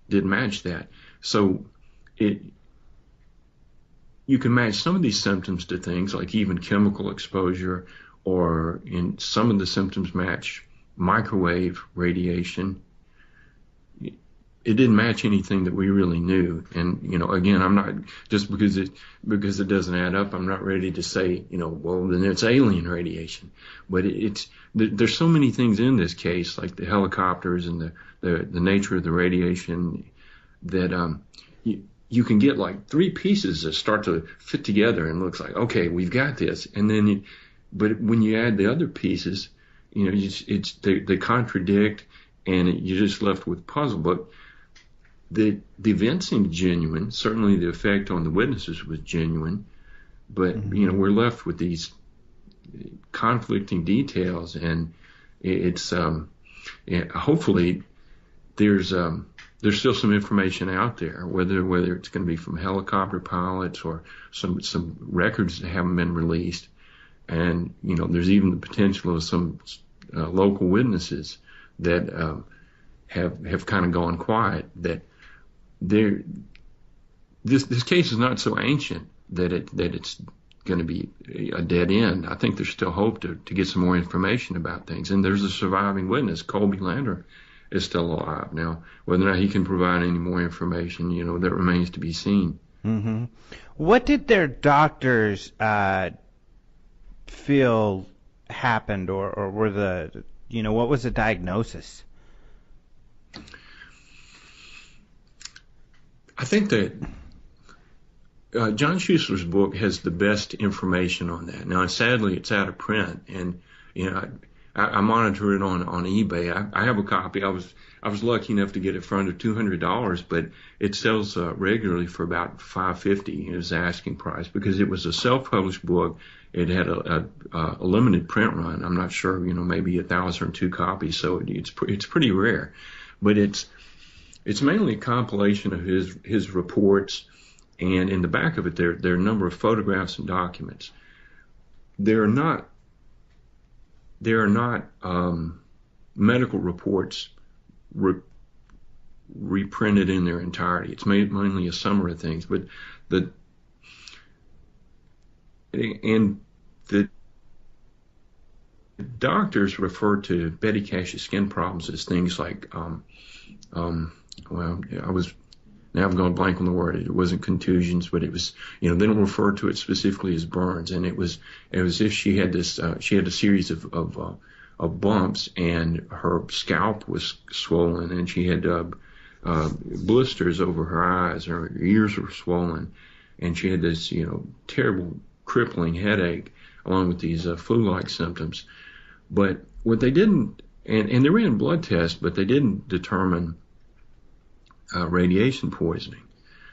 match that. So you can match some of these symptoms to things like even chemical exposure, or in some of the symptoms match microwave radiation. It didn't match anything that we really knew. And, again, I'm not, just because it doesn't add up, I'm not ready to say, well, then it's alien radiation. But there's so many things in this case, like the helicopters and the nature of the radiation, that you can get like three pieces that start to fit together and looks like, okay, we've got this. And then, but when you add the other pieces, they contradict, and you're just left with puzzle. But the event seemed genuine. Certainly the effect on the witnesses was genuine. But, we're left with these conflicting details, and it's hopefully there's still some information out there, whether it's going to be from helicopter pilots or some records that haven't been released. And, there's even the potential of some local witnesses that have kind of gone quiet, that this case is not so ancient that it's going to be a dead end. I think there's still hope to get some more information about things. And there's a surviving witness, Colby Lander, is still alive. Now, whether or not he can provide any more information, that remains to be seen. Mm-hmm. What did their doctors feel happened, or were what was the diagnosis? I think that John Schuessler's book has the best information on that. Now, sadly, it's out of print, and I monitor it on eBay. I have a copy. I was lucky enough to get it for under $200, but it sells regularly for about $550 is the asking price, because it was a self-published book. It had a limited print run. I'm not sure, maybe 1,000 or 2 copies, so it's pretty rare. But it's mainly a compilation of his reports, and in the back of it there are a number of photographs and documents. There are not medical reports reprinted in their entirety. It's mainly a summary of things, but the doctors refer to Betty Cash's skin problems as things like, now I'm going blank on the word. It wasn't contusions, but it was, they don't refer to it specifically as burns. And it was as if she had she had a series of bumps, and her scalp was swollen, and she had blisters over her eyes, her ears were swollen, and she had this, terrible crippling headache along with these flu-like symptoms. But what they didn't, and they ran blood tests, but they didn't determine radiation poisoning.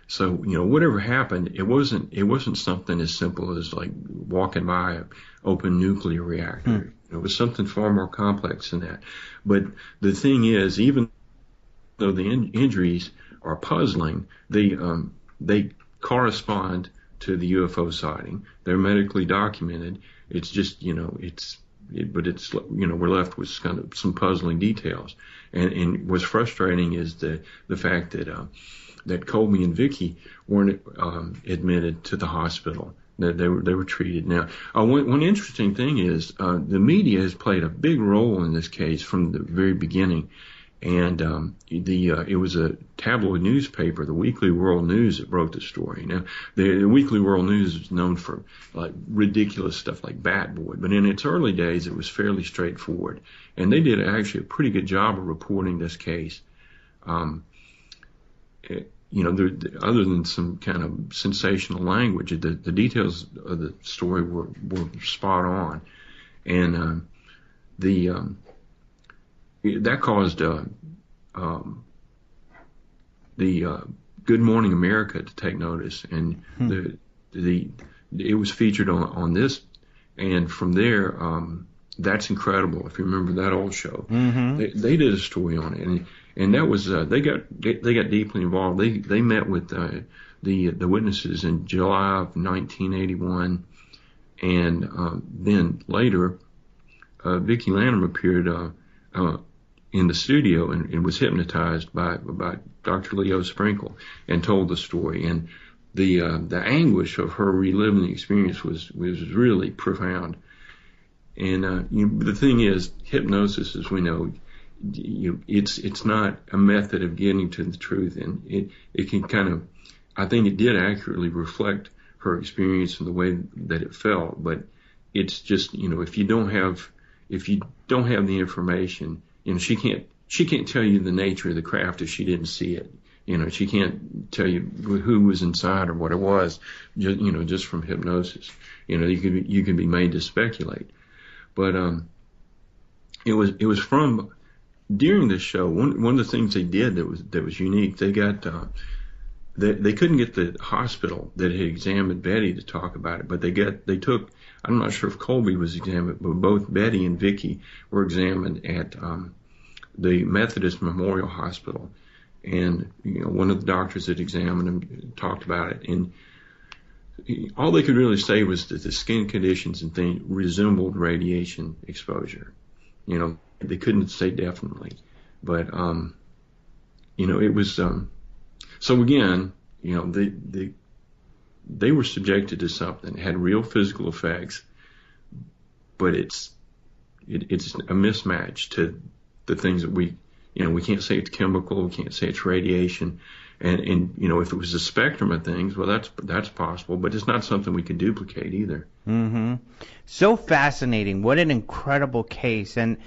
So, whatever happened, it wasn't something as simple as like walking by an open nuclear reactor. It was something far more complex than that. But the thing is, even though the injuries are puzzling, they correspond to the UFO sighting. They're medically documented. It's just, we're left with kind of some puzzling details. And what's frustrating is the fact that Colby and Vicky weren't admitted to the hospital. They were treated. Now, one interesting thing is the media has played a big role in this case from the very beginning. And it was a tabloid newspaper, the Weekly World News, that broke the story. Now, the Weekly World News is known for like ridiculous stuff like Bat Boy, but in its early days, it was fairly straightforward, and they did actually a pretty good job of reporting this case. Other than some kind of sensational language, the details of the story were spot on, and that caused the Good Morning America to take notice, and it was featured on this, and from there, That's Incredible. If you remember that old show, they did a story on it, and that was they got deeply involved. They met with the witnesses in July of 1981, and then later, Vicki Lanham appeared in the studio and was hypnotized by Dr. Leo Sprinkle and told the story. And the anguish of her reliving the experience was really profound. And the thing is, hypnosis, as we know, it's not a method of getting to the truth, and it can kind of, I think it did accurately reflect her experience and the way that it felt. But it's just, if you don't have the information, she can't tell you the nature of the craft if she didn't see it. She can't tell you who was inside or what it was, just from hypnosis. You can be made to speculate. But it was from during this show. One of the things they did that was unique. They got they couldn't get the hospital that had examined Betty to talk about it, but they took. I'm not sure if Colby was examined, but both Betty and Vicky were examined at the Methodist Memorial Hospital, and one of the doctors that examined them talked about it, and all they could really say was that the skin conditions and things resembled radiation exposure. They couldn't say definitely, but it was. So again, they were subjected to something that had real physical effects, but it's a mismatch to the things that we can't say it's chemical, we can't say it's radiation. And if it was a spectrum of things, well, that's possible, but it's not something we can duplicate either. Mm-hmm. So fascinating! What an incredible case! And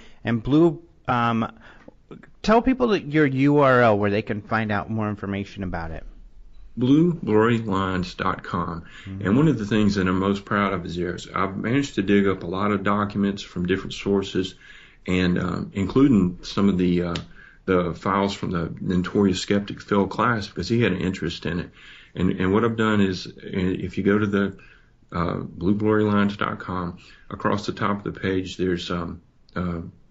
Blue, tell people your URL where they can find out more information about it. BlueBlurryLines.com. And one of the things that I'm most proud of is I've managed to dig up a lot of documents from different sources, and including some of the files from the notorious skeptic Phil Klass, because he had an interest in it. And what I've done is, if you go to the BlueBlurryLines.com, across the top of the page there's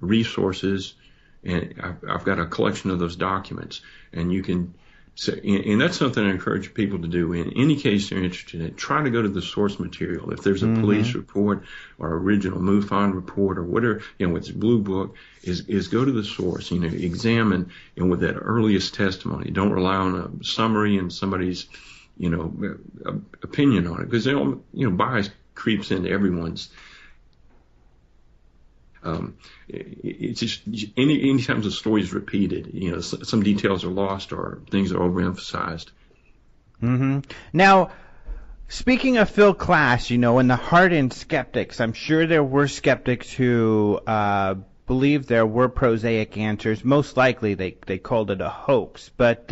resources, and I've got a collection of those documents, and you can So, and that's something I encourage people to do. In any case they're interested in, try to go to the source material. If there's a police report or original MUFON report or whatever, it's Blue Book, is go to the source. Examine, with that earliest testimony. Don't rely on a summary and somebody's, opinion on it, because bias creeps into everyone's. It's just anytime the story is repeated, some details are lost or things are overemphasized. Now, speaking of Phil Klass, and the hardened skeptics, I'm sure there were skeptics who believed there were prosaic answers. Most likely they called it a hoax. But,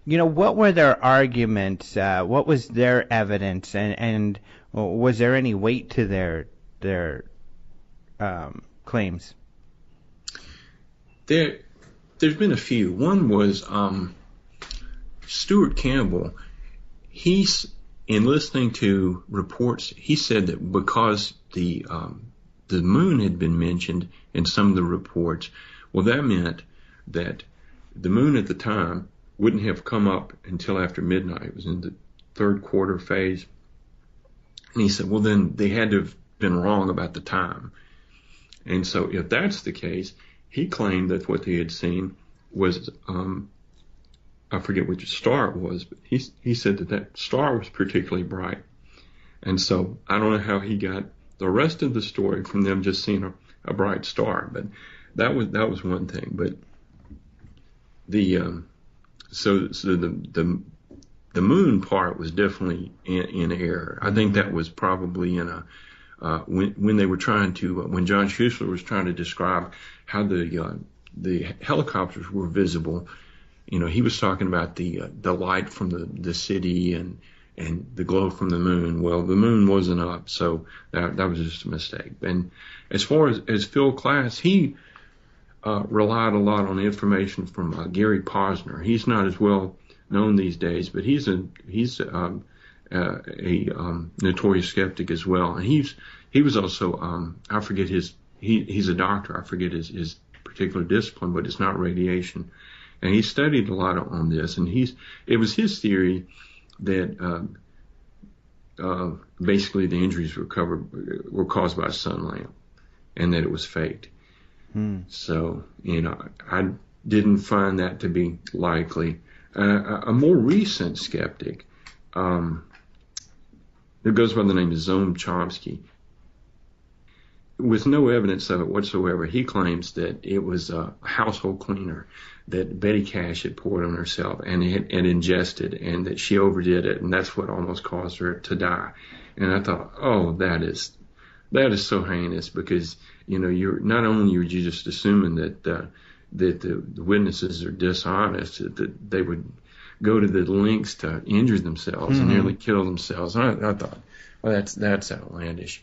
what were their arguments? What was their evidence? And was there any weight to their claims? There's been a few. One was Stuart Campbell. He's, in listening to reports, he said that because the moon had been mentioned in some of the reports, well, that meant that the moon at the time wouldn't have come up until after midnight. It was in the third quarter phase. And he said, well, then they had to have been wrong about the time. And so if that's the case, he claimed that what they had seen was, I forget which star it was, but he said that star was particularly bright. And so I don't know how he got the rest of the story from them just seeing a bright star, but that was one thing. But the moon part was definitely in error. I think that was probably in when they were trying to, when John Schuessler was trying to describe how the helicopters were visible, he was talking about the light from the city and the glow from the moon. Well, the moon wasn't up, so that was just a mistake. And as far as Phil Klass, he relied a lot on information from Gary Posner. He's not as well known these days, but he's a notorious skeptic as well. And he was also I forget he's a doctor. I forget his particular discipline, but it's not radiation. And he studied a lot on this, and it was his theory that basically the injuries were caused by a sun lamp, and that it was faked. So I didn't find that to be likely. A more recent skeptic, that goes by the name of Zoe Chomsky, with no evidence of it whatsoever, he claims that it was a household cleaner that Betty Cash had poured on herself and had ingested, and that she overdid it, and that's what almost caused her to die. And I thought, oh, that is so heinous, because you're not only are you just assuming that the witnesses are dishonest, that they would go to the lengths to injure themselves and nearly kill themselves. And I thought, well, that's outlandish.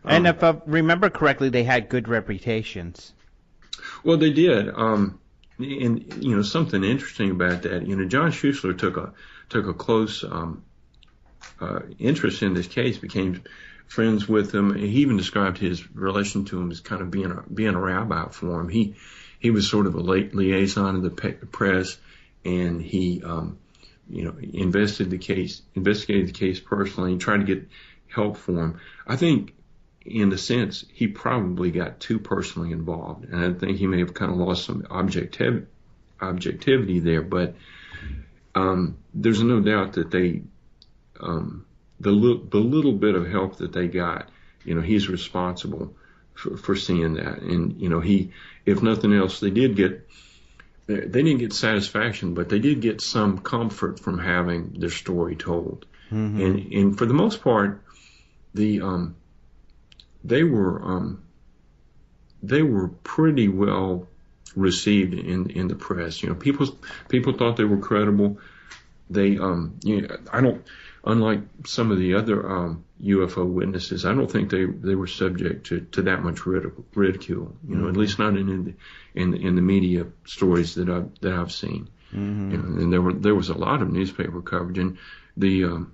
And if I remember correctly, they had good reputations. Well, they did. And something interesting about that, John Schuessler took a close interest in this case, became friends with him. He even described his relation to him as kind of being a rabbi for him. He was sort of a liaison of the press, and he investigated the case personally, and tried to get help for him. I think, in a sense, he probably got too personally involved, and I think he may have kind of lost some objectivity there. But there's no doubt that they, the little bit of help that they got, he's responsible for seeing that. And he, if nothing else, they didn't get satisfaction, but they did get some comfort from having their story told. And for the most part, they were pretty well received in the press. People thought they were credible. They unlike some of the other UFO witnesses, I don't think they were subject to that much ridicule. At least not in the media stories that I've seen. And there was a lot of newspaper coverage, and there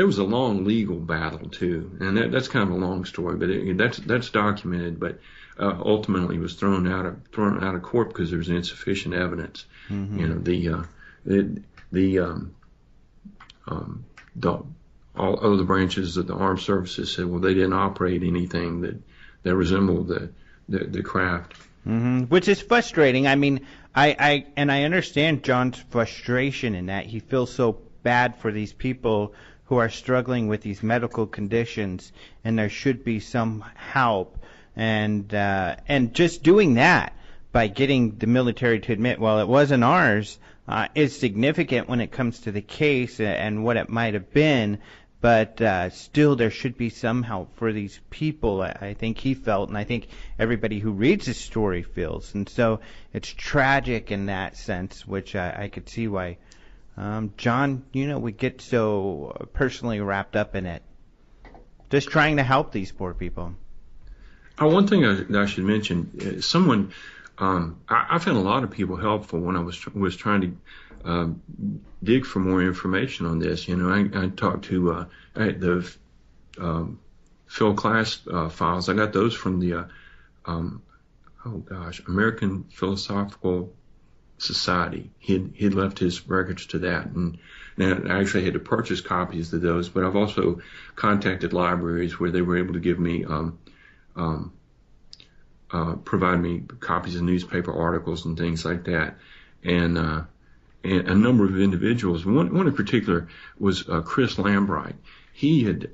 was a long legal battle too, and that's kind of a long story, but that's documented. But ultimately was thrown out of court because there was insufficient evidence. All other branches of the armed services said, well, they didn't operate anything that resembled the craft. Which is frustrating. I mean, I understand John's frustration in that he feels so bad for these people who are struggling with these medical conditions, and there should be some help. And just doing that by getting the military to admit, well, it wasn't ours, is significant when it comes to the case and what it might have been. But still, there should be some help for these people, I think he felt, and I think everybody who reads his story feels. And so it's tragic in that sense, which I could see why John, we get so personally wrapped up in it. Just trying to help these poor people. One thing I should mention, someone, I found a lot of people helpful when I was trying to dig for more information on this. I talked to the Phil Class files. I got those from the American Philosophical Society. He'd left his records to that, and I actually had to purchase copies of those. But I've also contacted libraries where they were able to give me provide me copies of newspaper articles and things like that, and a number of individuals. One in particular was Chris Lambright. He had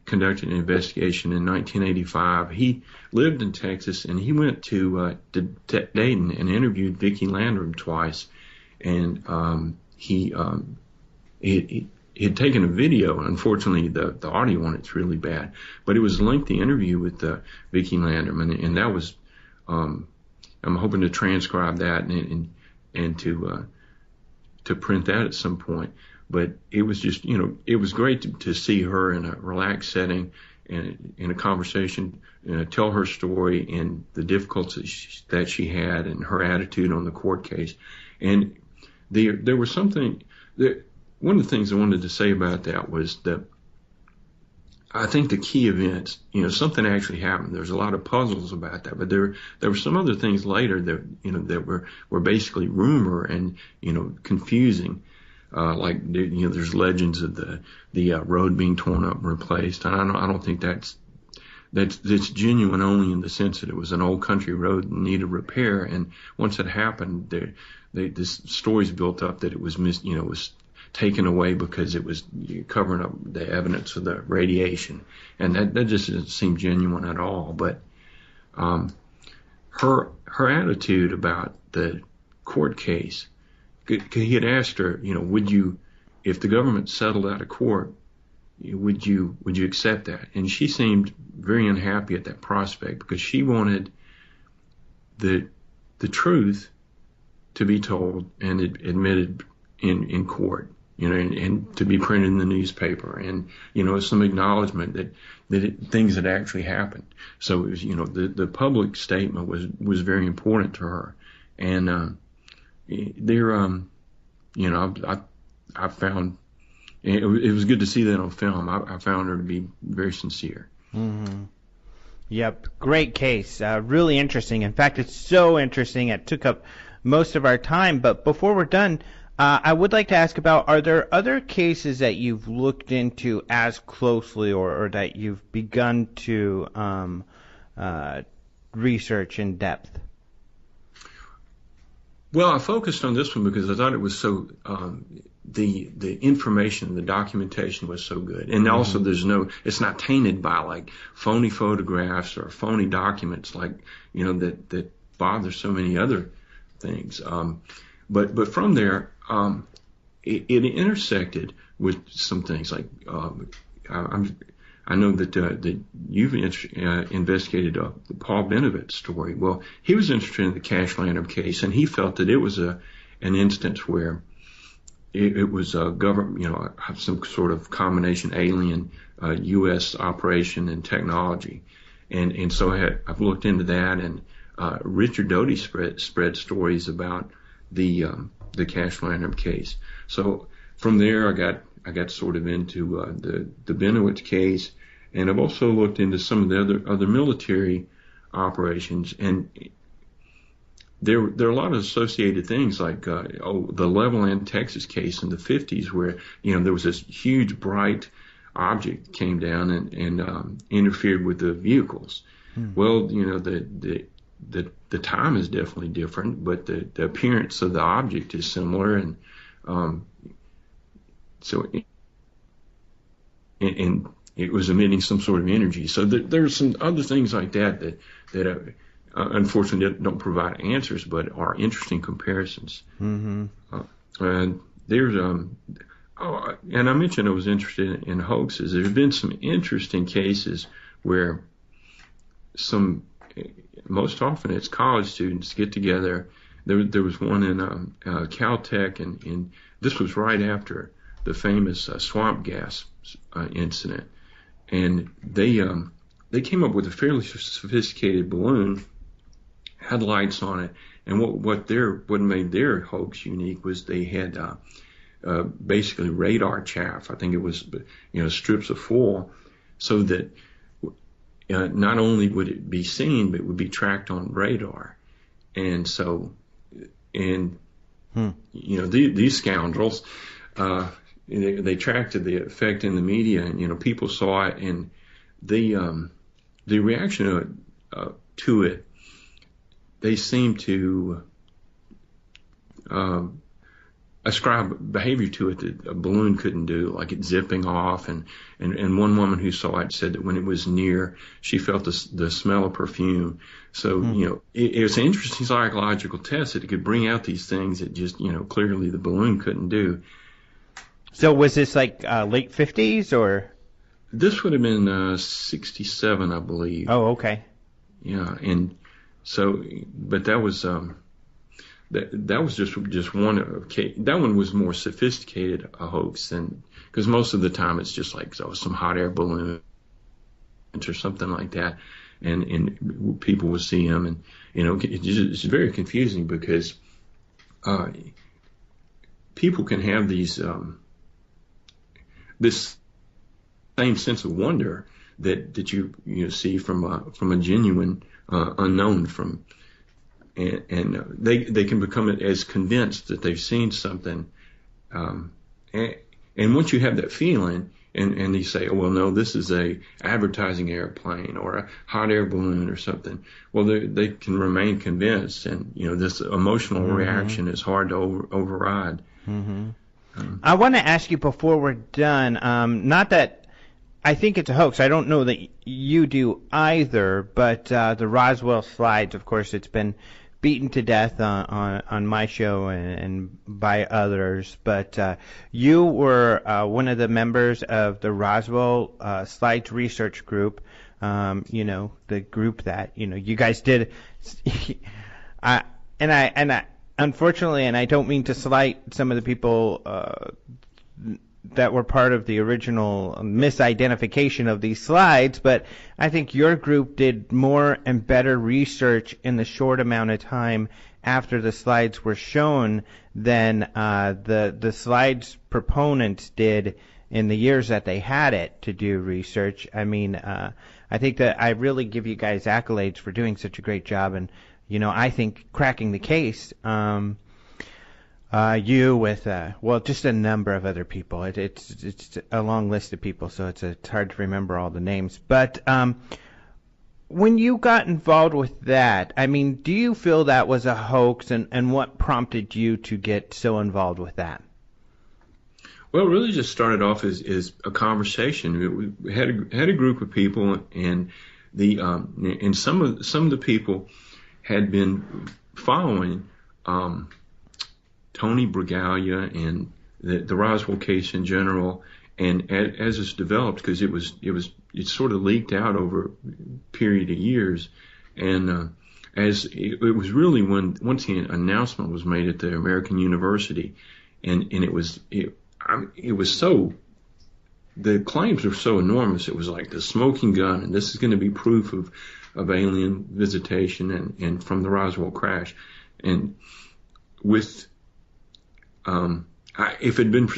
conducted an investigation in 1985. He lived in Texas, and he went to Dayton and interviewed Vicki Landrum twice. And he had taken a video. Unfortunately, the audio on it's really bad, but it was a lengthy interview with Vicki Landrum, and that was. I'm hoping to transcribe that and to print that at some point. But it was just, it was great to see her in a relaxed setting and in a conversation, tell her story and the difficulties that she had and her attitude on the court case. And there was something that one of the things I wanted to say about that was that I think the key events, something actually happened. There's a lot of puzzles about that, but there were some other things later that, that were basically rumor and, confusing. Like, there's legends of the road being torn up and replaced. And I don't think that's genuine only in the sense that it was an old country road and needed repair. And once it happened, this story's built up that it was was taken away because it was covering up the evidence of the radiation. And that just doesn't seem genuine at all. But, her attitude about the court case, he had asked her, would you, if the government settled out of court, would you accept that? And she seemed very unhappy at that prospect because she wanted the truth to be told and admitted in court, and to be printed in the newspaper, and some acknowledgement that things had actually happened. So it was, the public statement was very important to her, and I found it was good to see that on film. I found her to be very sincere. Mm-hmm. Yep, great case. Really interesting. In fact, it's so interesting it took up most of our time. But before we're done, I would like to ask about, are there other cases that you've looked into as closely or that you've begun to research in depth? Well, I focused on this one because I thought it was so, the information, the documentation was so good. And also it's not tainted by like phony photographs or phony documents like, that bother so many other things. But from there, it intersected with some things like, I know that you've investigated the Paul Benovitz story. Well, he was interested in the Cash Landrum case, and he felt that it was an instance where it was a government, some sort of combination alien U.S. operation and technology, and so I've looked into that, and Richard Doty spread stories about the Cash Landrum case. So from there, I got sort of into the Benovitz case, and I've also looked into some of the other military operations, and there are a lot of associated things like the Levelland, Texas case in the 50s, where there was this huge bright object came down and interfered with the vehicles. Well, the time is definitely different, but the appearance of the object is similar, and so it was emitting some sort of energy. So there's some other things like that unfortunately don't provide answers, but are interesting comparisons. And there's and I mentioned I was interested in hoaxes. There have been some interesting cases where most often it's college students get together. There was one in Caltech, and this was right after the famous swamp gas incident, and they came up with a fairly sophisticated balloon, had lights on it, and what made their hoax unique was they had basically radar chaff. I think it was strips of foil, so that not only would it be seen, but it would be tracked on radar. And so, these scoundrels, they tracked the effect in the media, and people saw it, and the reaction to it, they seemed to ascribe behavior to it that a balloon couldn't do, like it zipping off. And one woman who saw it said that when it was near, she felt the smell of perfume. So, it was an interesting psychological test that it could bring out these things that just, clearly the balloon couldn't do. So was this like late 50s or? This would have been 67, I believe. Oh, okay. Yeah, and so, but that was that was just one case. That one was more sophisticated a hoax than, because most of the time it's just like some hot air balloons or something like that, and people will see them, and it's very confusing because people can have these this same sense of wonder that you see from a genuine unknown and they can become as convinced that they've seen something, and once you have that feeling, and they say, oh well, no, this is a advertising airplane or a hot air balloon or something. Well, they can remain convinced, and this emotional reaction is hard to override. I want to ask you before we're done, not that I think it's a hoax. I don't know that you do either, but the Roswell slides, of course, it's been beaten to death on my show and by others. But you were one of the members of the Roswell slides research group. The group that you guys did. I unfortunately, and I don't mean to slight some of the people that were part of the original misidentification of these slides, but I think your group did more and better research in the short amount of time after the slides were shown than the slides proponents did in the years that they had it to do research. I mean, I think that I really give you guys accolades for doing such a great job, and I think cracking the case. You with just a number of other people. It's a long list of people, so it's hard to remember all the names. But when you got involved with that, I mean, do you feel that was a hoax, and what prompted you to get so involved with that? Well, it really just started off as a conversation. We had a group of people, and some of the people had been following Tony Bragalia and the Roswell case in general, and as it's developed, because it sort of leaked out over a period of years, and as it was really once the announcement was made at the American University, and it was so, the claims were so enormous. It was like the smoking gun, and this is going to be proof of alien visitation and from the Roswell crash, and with if it had been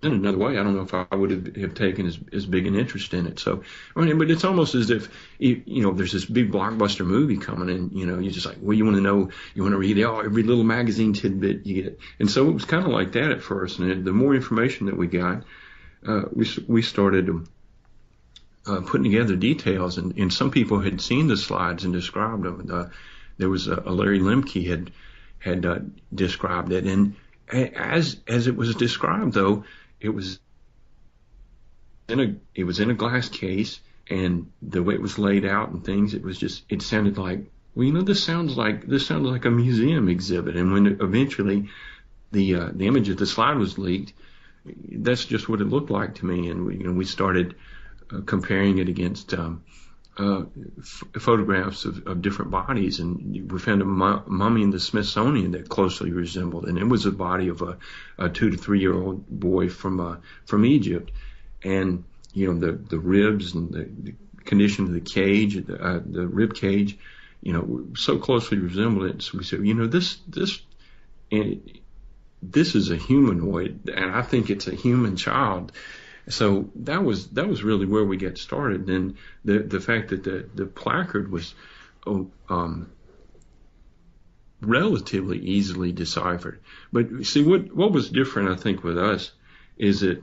in another way, I don't know if I would have taken as big an interest in it. So, I mean, but it's almost as if, there's this big blockbuster movie coming and, you're just like, well, you want to know, you want to read every little magazine tidbit you get. And so it was kind of like that at first. And the more information that we got, we started putting together details. And some people had seen the slides and described them. There was a Larry Lemke had described it. And as it was described, though, it was in a glass case, and the way it was laid out and things, it sounded like, well, this sounds like a museum exhibit. And when eventually the image of the slide was leaked, that's just what it looked like to me. And we started comparing it against photographs of different bodies, and we found a mummy in the Smithsonian that closely resembled, and it was a body of a 2 to 3 year old boy from Egypt, and the ribs and the condition of the cage, the rib cage, so closely resembled it. So we said, this is a humanoid, and I think it's a human child. So that was really where we got started. And the fact that the placard was relatively easily deciphered. But see, what was different, I think, with us is that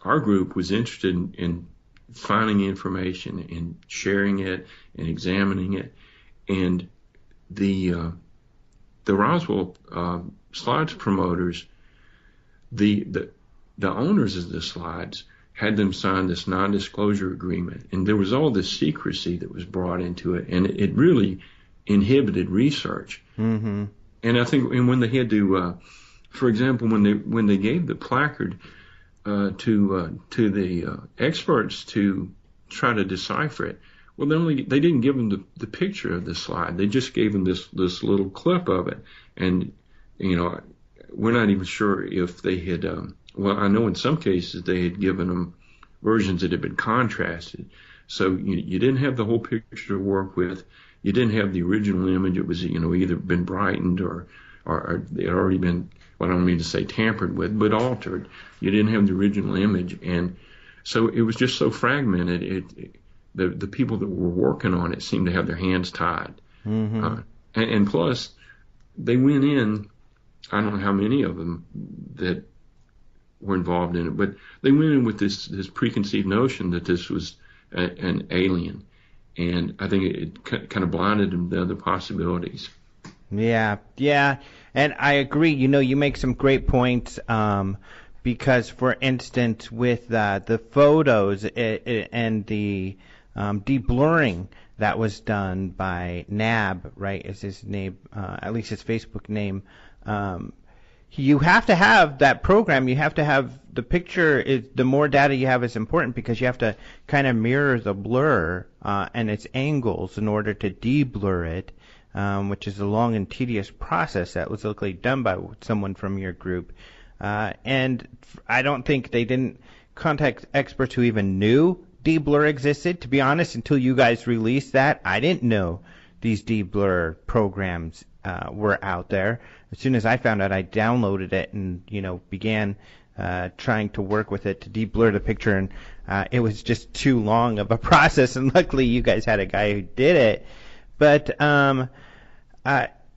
our group was interested in finding information and sharing it and examining it. And the Roswell slides promoters, the owners of the slides had them sign this non-disclosure agreement, and there was all this secrecy that was brought into it, and it really inhibited research. Mm-hmm. And I think, and when they had to, for example, when they gave the placard to the experts to try to decipher it, well, they didn't give them the picture of the slide. They just gave them this little clip of it, and we're not even sure if they had. Well, I know in some cases they had given them versions that had been contrasted. So you didn't have the whole picture to work with. You didn't have the original image. It was, either been brightened or it had already been, well, I don't mean to say tampered with, but altered. You didn't have the original image. And so it was just so fragmented. The people that were working on it seemed to have their hands tied. Mm-hmm. And plus, they went in, I don't know how many of them that were involved in it, but they went in with this preconceived notion that this was an alien, and I think it kind of blinded them to other possibilities. Yeah, and I agree. You make some great points, because, for instance, with the photos and the de-blurring that was done by NAB, right, is his name, at least his Facebook name. You have to have that program. You have to have the picture. The more data you have is important, because you have to kind of mirror the blur and its angles in order to de-blur it, which is a long and tedious process that was luckily done by someone from your group. And I don't think they didn't contact experts who even knew de-blur existed. To be honest, until you guys released that, I didn't know these de-blur programs were out there. As soon as I found out, I downloaded it and began trying to work with it to de-blur the picture, and it was just too long of a process. And luckily, you guys had a guy who did it. But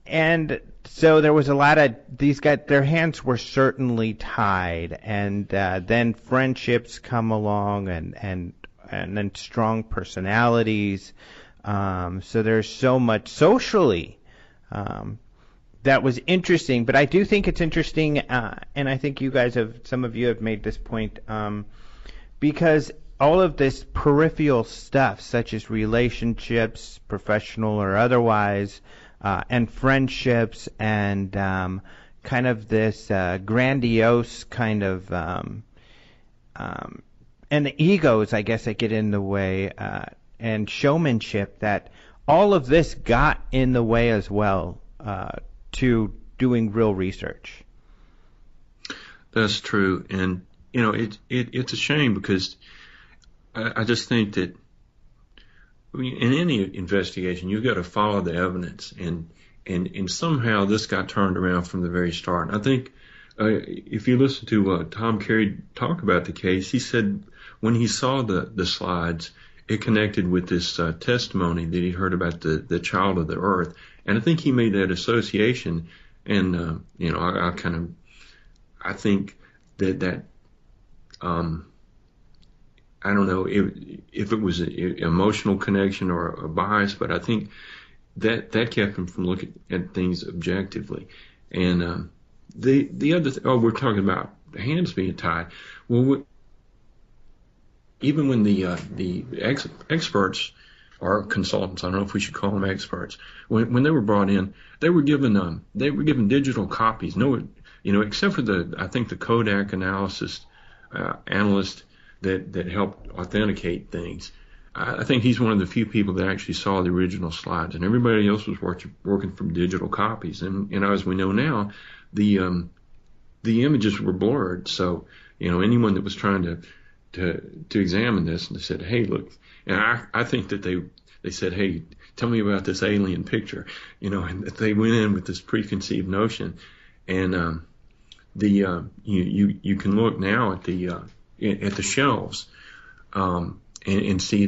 and so there was a lot of these guys. Their hands were certainly tied, and then friendships come along, and then strong personalities. So there's so much socially. That was interesting, but I do think it's interesting, and I think some of you have made this point, because all of this peripheral stuff, such as relationships, professional or otherwise, and friendships, and kind of this grandiose kind of, and the egos, I guess, that get in the way, and showmanship, that all of this got in the way as well to doing real research. That's true, and it's a shame, because I just think that in any investigation you've got to follow the evidence, and somehow this got turned around from the very start. And I think if you listen to Tom Carey talk about the case, he said when he saw the slides, it connected with this testimony that he heard about the child of the earth. And I think he made that association. And, I think that I don't know if it was an emotional connection or a bias, but I think that kept him from looking at things objectively. And the other we're talking about hands being tied. Well, even when the experts or consultants, I don't know if we should call them experts, when they were brought in, they were given digital copies. No, except for I think the Kodak analyst that helped authenticate things. I think he's one of the few people that actually saw the original slides, and everybody else was working from digital copies. And as we know now, the images were blurred. So anyone that was trying to examine this, and they said, hey, look, and I think that they said, hey, tell me about this alien picture, and that they went in with this preconceived notion. And you can look now at the shelves and see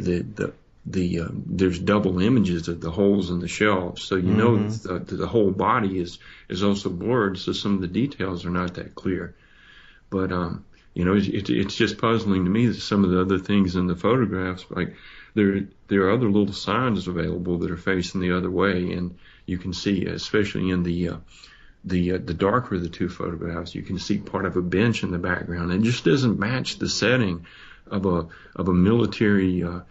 there's double images of the holes in the shelves, so know the whole body is also blurred, so some of the details are not that clear. But it's just puzzling to me that some of the other things in the photographs, like there are other little signs available that are facing the other way, and you can see, especially in the darker of the two photographs, you can see part of a bench in the background. It just doesn't match the setting of a military or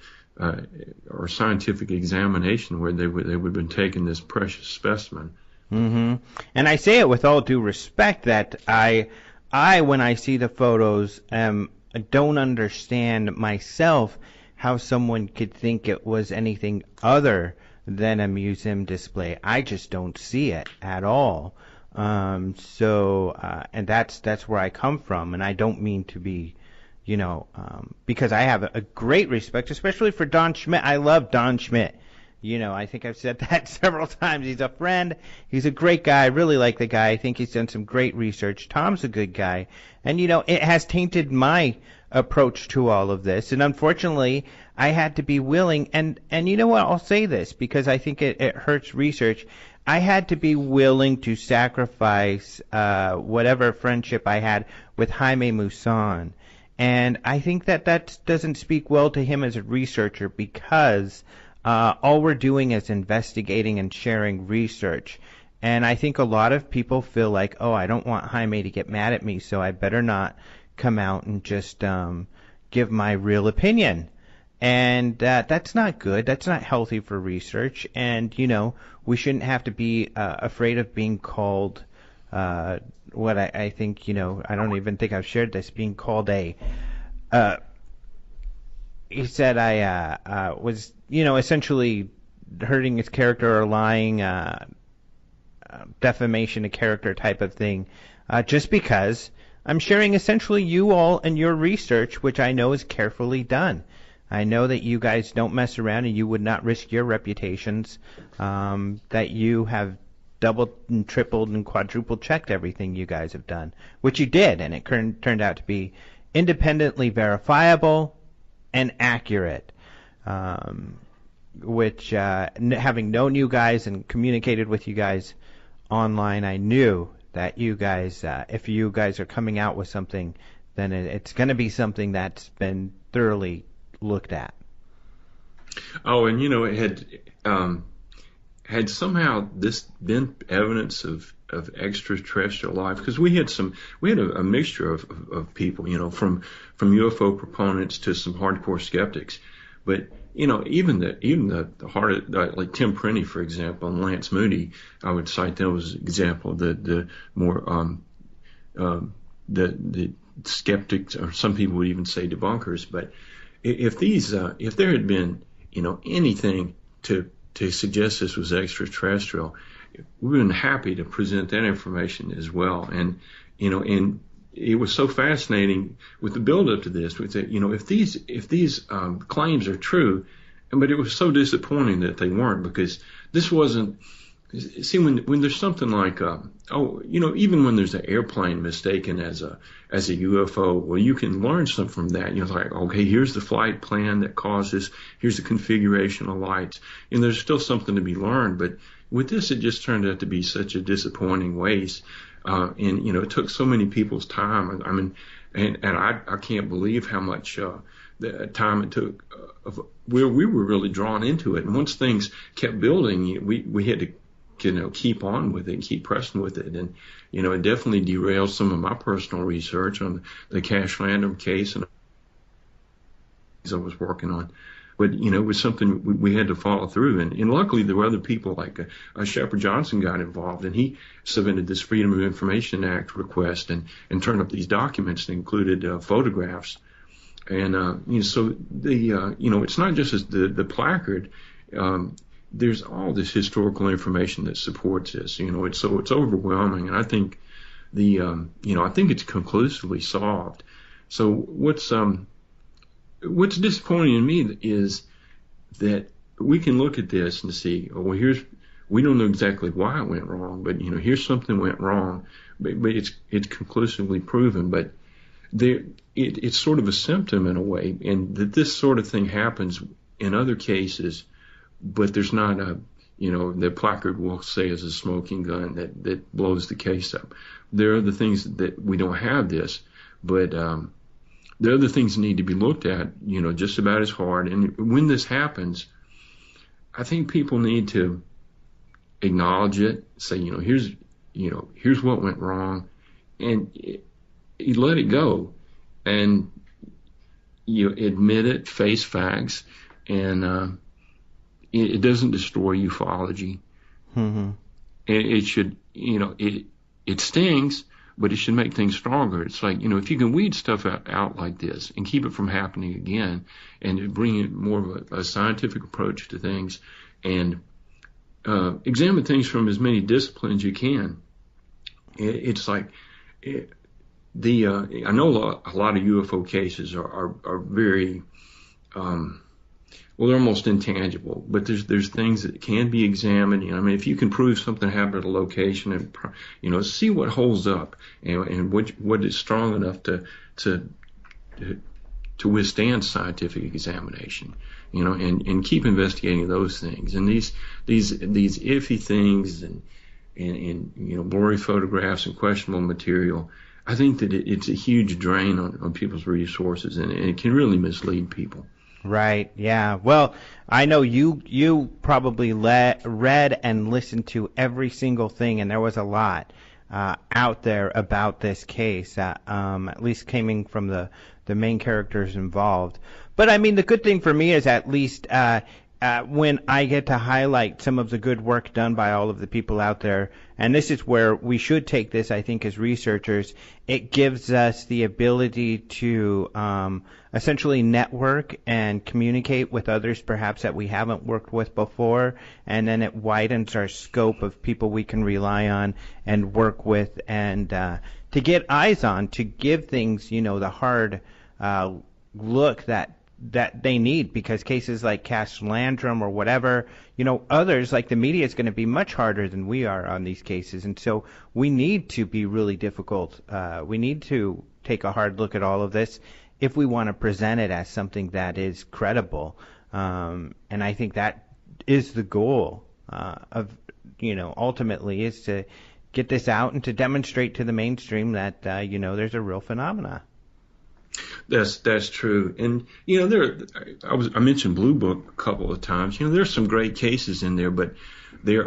scientific examination where they would have been taking this precious specimen. Mm-hmm. And I say it with all due respect that I when I see the photos, don't understand myself how someone could think it was anything other than a museum display. I just don't see it at all. And that's where I come from, and I don't mean to be, because I have a great respect, especially for Don Schmidt. I love Don Schmidt. I think I've said that several times. He's a friend. He's a great guy. I really like the guy. I think he's done some great research. Tom's a good guy. And, it has tainted my approach to all of this. And unfortunately, I had to be willing. And you know what? I'll say this because I think it hurts research. I had to be willing to sacrifice whatever friendship I had with Jaime Maussan. And I think that doesn't speak well to him as a researcher because all we're doing is investigating and sharing research. And I think a lot of people feel like, oh, I don't want Jaime to get mad at me, so I better not come out and just give my real opinion. And that's not good. That's not healthy for research. And, we shouldn't have to be afraid of being called what I think, I don't even think I've shared this, being called he said I was, essentially hurting his character or lying, defamation of character type of thing, just because I'm sharing essentially you all and your research, which I know is carefully done. I know that you guys don't mess around and you would not risk your reputations, that you have doubled and tripled and quadrupled checked everything you guys have done, which you did, and it turned out to be independently verifiable and accurate, which having known you guys and communicated with you guys online, I knew that you guys, if you guys are coming out with something, then it's going to be something that's been thoroughly looked at. Oh, and it had somehow this been evidence of extraterrestrial life, because we had a mixture of people, from UFO proponents to some hardcore skeptics, but even the hard, like Tim Prenny, for example, and Lance Moody, I would cite them as an example of the more the skeptics, or some people would even say debunkers. But if there had been anything to suggest this was extraterrestrial, we've been happy to present that information as well. And it was so fascinating with the build up to this. We said, if these claims are true, but it was so disappointing that they weren't, because this wasn't See, when there's something like, even when there's an airplane mistaken as a UFO, well, you can learn something from that. Like, okay, here's the flight plan that caused this. Here's the configuration of lights. And there's still something to be learned. But with this, it just turned out to be such a disappointing waste. And it took so many people's time. I mean, and I can't believe how much the time it took. Where we were really drawn into it. And once things kept building, we had to keep on with it and keep pressing with it. And, it definitely derailed some of my personal research on the Cash Random case and I was working on. But, it was something we had to follow through. And luckily there were other people like Shepard Johnson got involved, and he submitted this Freedom of Information Act request and turned up these documents that included photographs. And, so it's not just as the placard, there's all this historical information that supports this. It's overwhelming, and I think I think it's conclusively solved. So what's disappointing to me is that we can look at this and see, we don't know exactly why it went wrong, but here's something went wrong, but it's conclusively proven. But it's sort of a symptom in a way, and that this sort of thing happens in other cases. But there's not the placard will say is a smoking gun that blows the case up. There are other things that we don't have this, but there are other things that need to be looked at, just about as hard. And when this happens, I think people need to acknowledge it, say, here's what went wrong, and you let it go, and you admit it, face facts, and it doesn't destroy ufology. Mm-hmm. It should, it stings, but it should make things stronger. It's like, if you can weed stuff out like this and keep it from happening again, and bring it more of a scientific approach to things, and examine things from as many disciplines you can. It's like I know a lot of UFO cases are very they're almost intangible, but there's things that can be examined. If you can prove something happened at a location, and see what holds up, and what is strong enough to withstand scientific examination, and keep investigating those things. And these iffy things and blurry photographs and questionable material, I think that it's a huge drain on people's resources, and it can really mislead people. Right. Yeah. Well, I know you probably read and listened to every single thing, and there was a lot out there about this case, at least coming from the main characters involved. But the good thing for me is at least when I get to highlight some of the good work done by all of the people out there, and this is where we should take this, I think, as researchers. It gives us the ability to essentially network and communicate with others perhaps that we haven't worked with before, and then it widens our scope of people we can rely on and work with, and to get eyes on, to give things, the hard look that they need, because cases like Cash Landrum or whatever, others like the media is going to be much harder than we are on these cases. And so we need to be really difficult. We need to take a hard look at all of this if we want to present it as something that is credible. And I think that is the goal of, ultimately is to get this out and to demonstrate to the mainstream that, there's a real phenomena. That's true. And, I mentioned Blue Book a couple of times. There's some great cases in there, but they're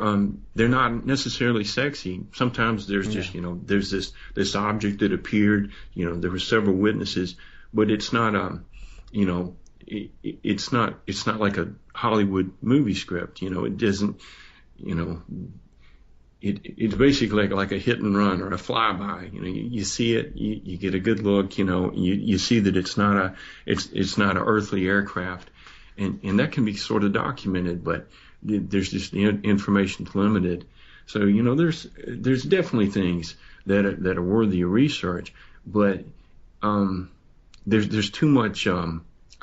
not necessarily sexy. Sometimes there's just, there's this object that appeared, there were several witnesses, but it's not, it's not like a Hollywood movie script. It doesn't, it's basically like a hit and run or a flyby. You see it, you get a good look. You see that it's not an earthly aircraft, and that can be sort of documented, but there's just the information's limited. So there's definitely things that are worthy of research, but there's too much.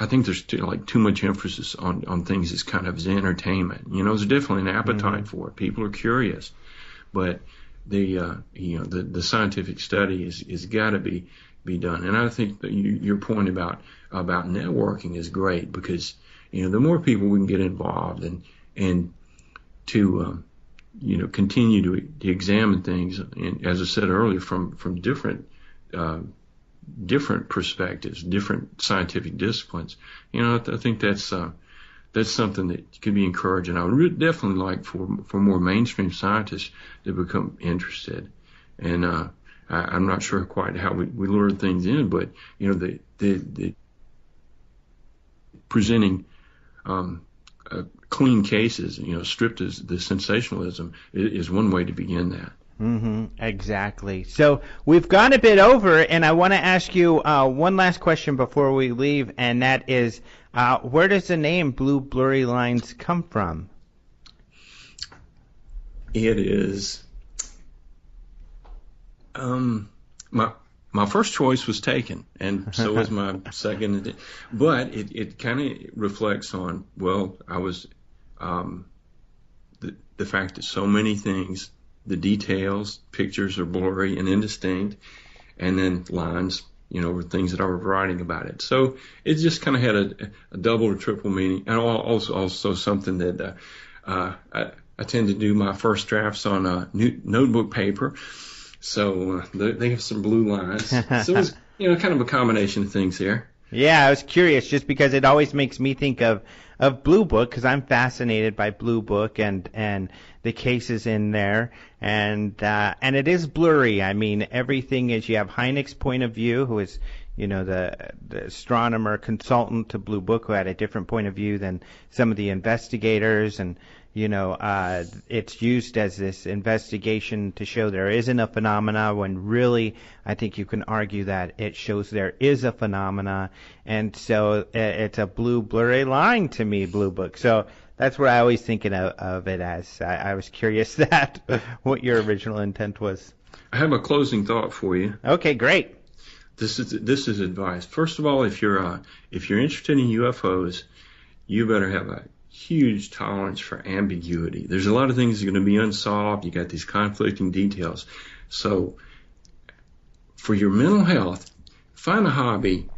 I think there's too much emphasis on things as kind of as entertainment. There's definitely an appetite for it. People are curious, but the scientific study is got to be done. And I think that your point about networking is great, because the more people we can get involved and to continue to examine things, and as I said earlier, from different perspectives, different scientific disciplines. I think that's something that could be encouraging. I would definitely like for more mainstream scientists to become interested. And I'm not sure quite how we lure things in, but the presenting clean cases, stripped of the sensationalism, is one way to begin that. Exactly. So we've gone a bit over, and I want to ask you one last question before we leave, and that is, where does the name Blue Blurry Lines come from? It is my first choice was taken, and so was my second. But it kind of reflects on, I was the fact that so many things, the details, pictures are blurry and indistinct, and then lines, were things that I was writing about it. So it just kind of had a double or triple meaning, and also something that I tend to do my first drafts on notebook paper, so they have some blue lines. So it was kind of a combination of things there. Yeah, I was curious, just because it always makes me think of Blue Book, because I'm fascinated by Blue Book and the cases in there, and it is blurry. I mean, everything is, you have Hynek's point of view, who is the astronomer consultant to Blue Book, who had a different point of view than some of the investigators, and it's used as this investigation to show there isn't a phenomena, when really I think you can argue that it shows there is a phenomena. And so it's a blue blurry line to me, Blue Book. So that's what I always think of it as. I was curious what your original intent was. I have a closing thought for you. Okay, great. This is advice. First of all, if you're interested in UFOs, you better have a huge tolerance for ambiguity. There's a lot of things that are going to be unsolved. You got these conflicting details. So for your mental health, find a hobby,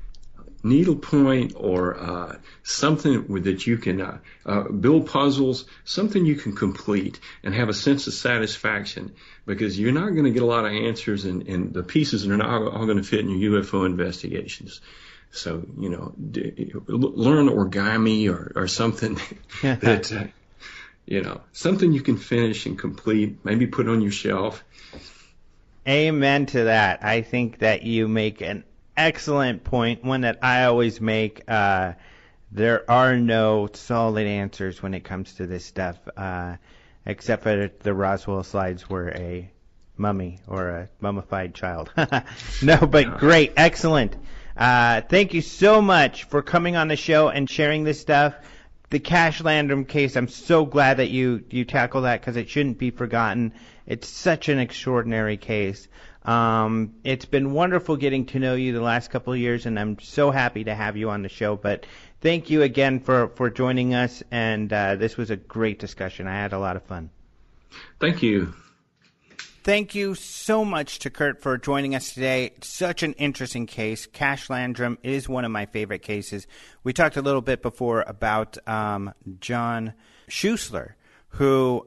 needlepoint, or something that you can build puzzles, something you can complete and have a sense of satisfaction, because you're not going to get a lot of answers, and the pieces are not all going to fit in your UFO investigations. So, learn origami or something that, something you can finish and complete, maybe put on your shelf. Amen to that. I think that you make an excellent point, one that I always make. There are no solid answers when it comes to this stuff, except for the Roswell slides were a mummy or a mummified child. No, but great. Excellent. Thank you so much for coming on the show and sharing this stuff. The Cash Landrum case, I'm so glad that you tackle that, because it shouldn't be forgotten. It's such an extraordinary case. It's been wonderful getting to know you the last couple of years, and I'm so happy to have you on the show. But thank you again for joining us, and this was a great discussion. I had a lot of fun. Thank you. Thank you so much to Curt for joining us today. Such an interesting case. Cash Landrum is one of my favorite cases. We talked a little bit before about John Schuessler, who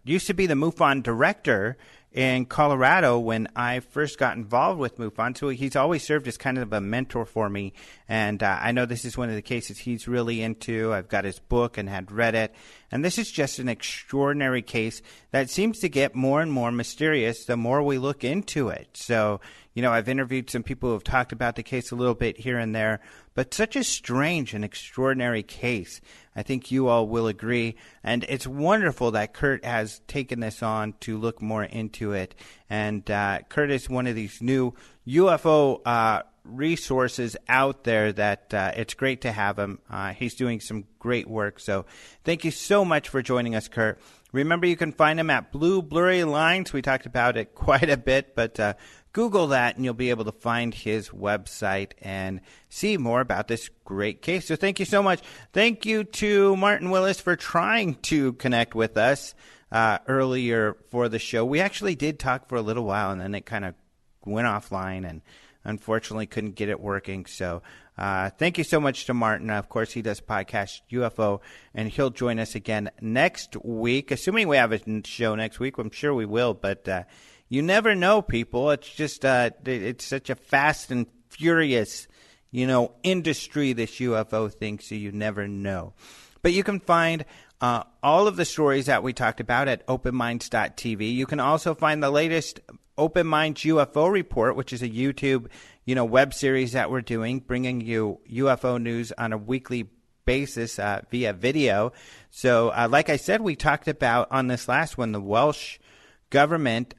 used to be the MUFON director in Colorado when I first got involved with MUFON. So he's always served as kind of a mentor for me. And I know this is one of the cases he's really into. I've got his book and had read it. And this is just an extraordinary case that seems to get more and more mysterious the more we look into it. So, I've interviewed some people who have talked about the case a little bit here and there, but such a strange and extraordinary case. I think you all will agree. And it's wonderful that Curt has taken this on to look more into it. And Curt is one of these new UFO resources out there that it's great to have him. He's doing some great work. So thank you so much for joining us, Curt. Remember, you can find him at Blue Blurry Lines. We talked about it quite a bit, but Google that, and you'll be able to find his website and see more about this great case. So thank you so much. Thank you to Martin Willis for trying to connect with us earlier for the show. We actually did talk for a little while, and then it kind of went offline, and unfortunately couldn't get it working. So thank you so much to Martin. Of course, he does podcast UFO, and he'll join us again next week, assuming we have a show next week. I'm sure we will, but you never know, people. It's just it's such a fast and furious, industry, this UFO thing, so you never know. But you can find all of the stories that we talked about at openminds.tv. You can also find the latest Open Minds UFO Report, which is a YouTube, web series that we're doing, bringing you UFO news on a weekly basis via video. So, like I said, we talked about on this last one, the Welsh government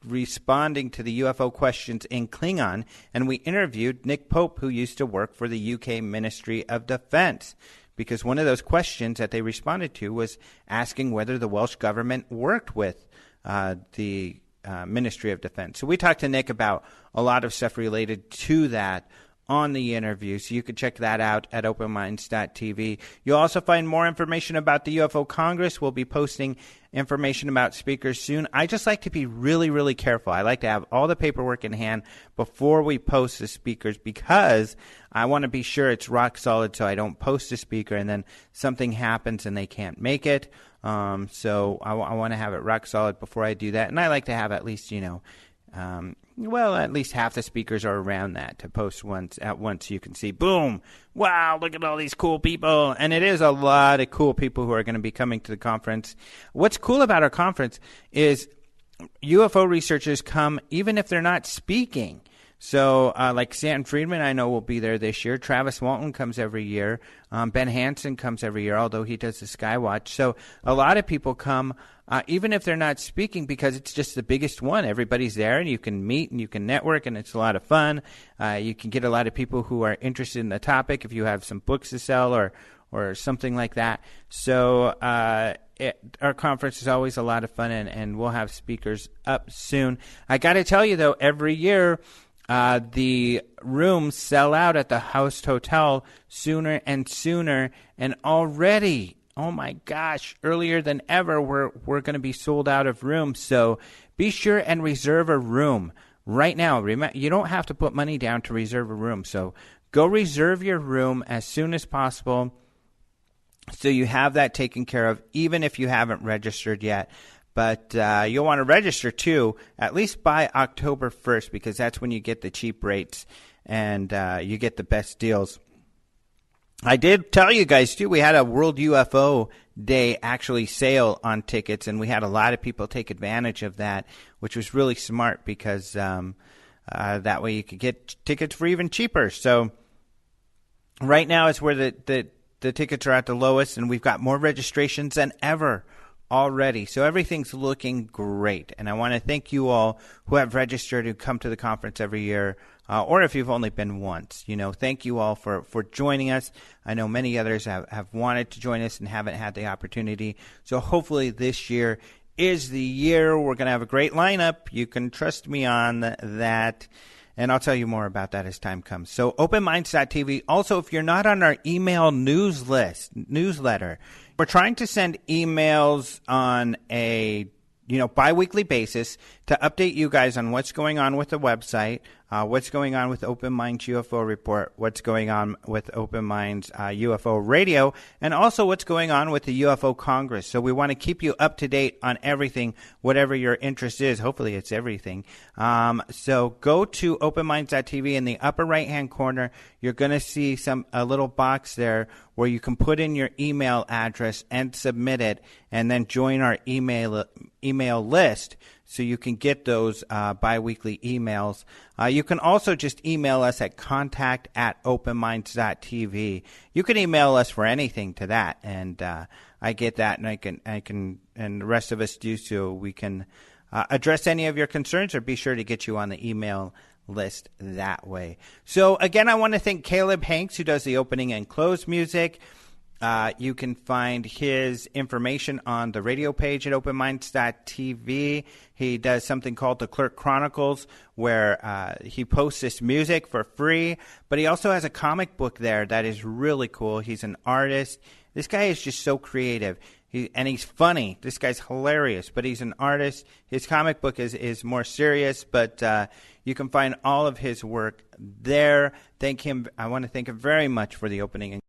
responding to the UFO questions in Klingon, and we interviewed Nick Pope, who used to work for the UK Ministry of Defence, because one of those questions that they responded to was asking whether the Welsh government worked with the Ministry of Defense. So we talked to Nick about a lot of stuff related to that on the interview. So you can check that out at openminds.tv. You'll also find more information about the UFO Congress. We'll be posting information about speakers soon. I just like to be really, really careful. I like to have all the paperwork in hand before we post the speakers, because I want to be sure it's rock solid, so I don't post a speaker and then something happens and they can't make it. So I want to have it rock solid before I do that. And I like to have at least, at least half the speakers are around that to post at once. You can see, boom, wow, look at all these cool people. And it is a lot of cool people who are going to be coming to the conference. What's cool about our conference is UFO researchers come even if they're not speaking. So like Stanton Friedman, I know will be there this year. Travis Walton comes every year. Ben Hansen comes every year, although he does the Skywatch. So a lot of people come, even if they're not speaking, because it's just the biggest one. Everybody's there, and you can meet and you can network, and it's a lot of fun. You can get a lot of people who are interested in the topic if you have some books to sell or something like that. So our conference is always a lot of fun, and we'll have speakers up soon. I got to tell you, though, every year the rooms sell out at the Host Hotel sooner and sooner, and already, oh my gosh, earlier than ever, we're going to be sold out of rooms. So be sure and reserve a room right now. Remember, you don't have to put money down to reserve a room. So go reserve your room as soon as possible, so you have that taken care of, even if you haven't registered yet. But you'll want to register, too, at least by October 1st, because that's when you get the cheap rates and you get the best deals. I did tell you guys, too, we had a World UFO Day actually sale on tickets, and we had a lot of people take advantage of that, which was really smart, because that way you could get tickets for even cheaper. So right now is where the tickets are at the lowest, and we've got more registrations than ever already. So everything's looking great. And I want to thank you all who have registered, who come to the conference every year, or if you've only been once. Thank you all for joining us. I know many others have wanted to join us and haven't had the opportunity. So hopefully this year is the year. We're going to have a great lineup. You can trust me on that. And I'll tell you more about that as time comes. So openminds.tv. Also, if you're not on our email newsletter, we're trying to send emails on a bi-weekly basis to update you guys on what's going on with the website, what's going on with Open Minds UFO Report, what's going on with Open Minds UFO Radio, and also what's going on with the UFO Congress. So we want to keep you up to date on everything, whatever your interest is. Hopefully it's everything. So go to openminds.tv. In the upper right-hand corner, you're going to see a little box there where you can put in your email address and submit it, and then join our email list so you can get those bi-weekly emails. You can also just email us at contact@openminds.tv. You can email us for anything to that, and I get that, and I can, and the rest of us do, so we can address any of your concerns, or be sure to get you on the email list that way. So again, I want to thank Caleb Hanks, who does the opening and close music. You can find his information on the radio page at openminds.tv. He does something called the Curt Chronicles, where he posts this music for free. But he also has a comic book there that is really cool. He's an artist. This guy is just so creative. And he's funny. This guy's hilarious, but he's an artist. His comic book is more serious, but you can find all of his work there. I want to thank him very much for the opening.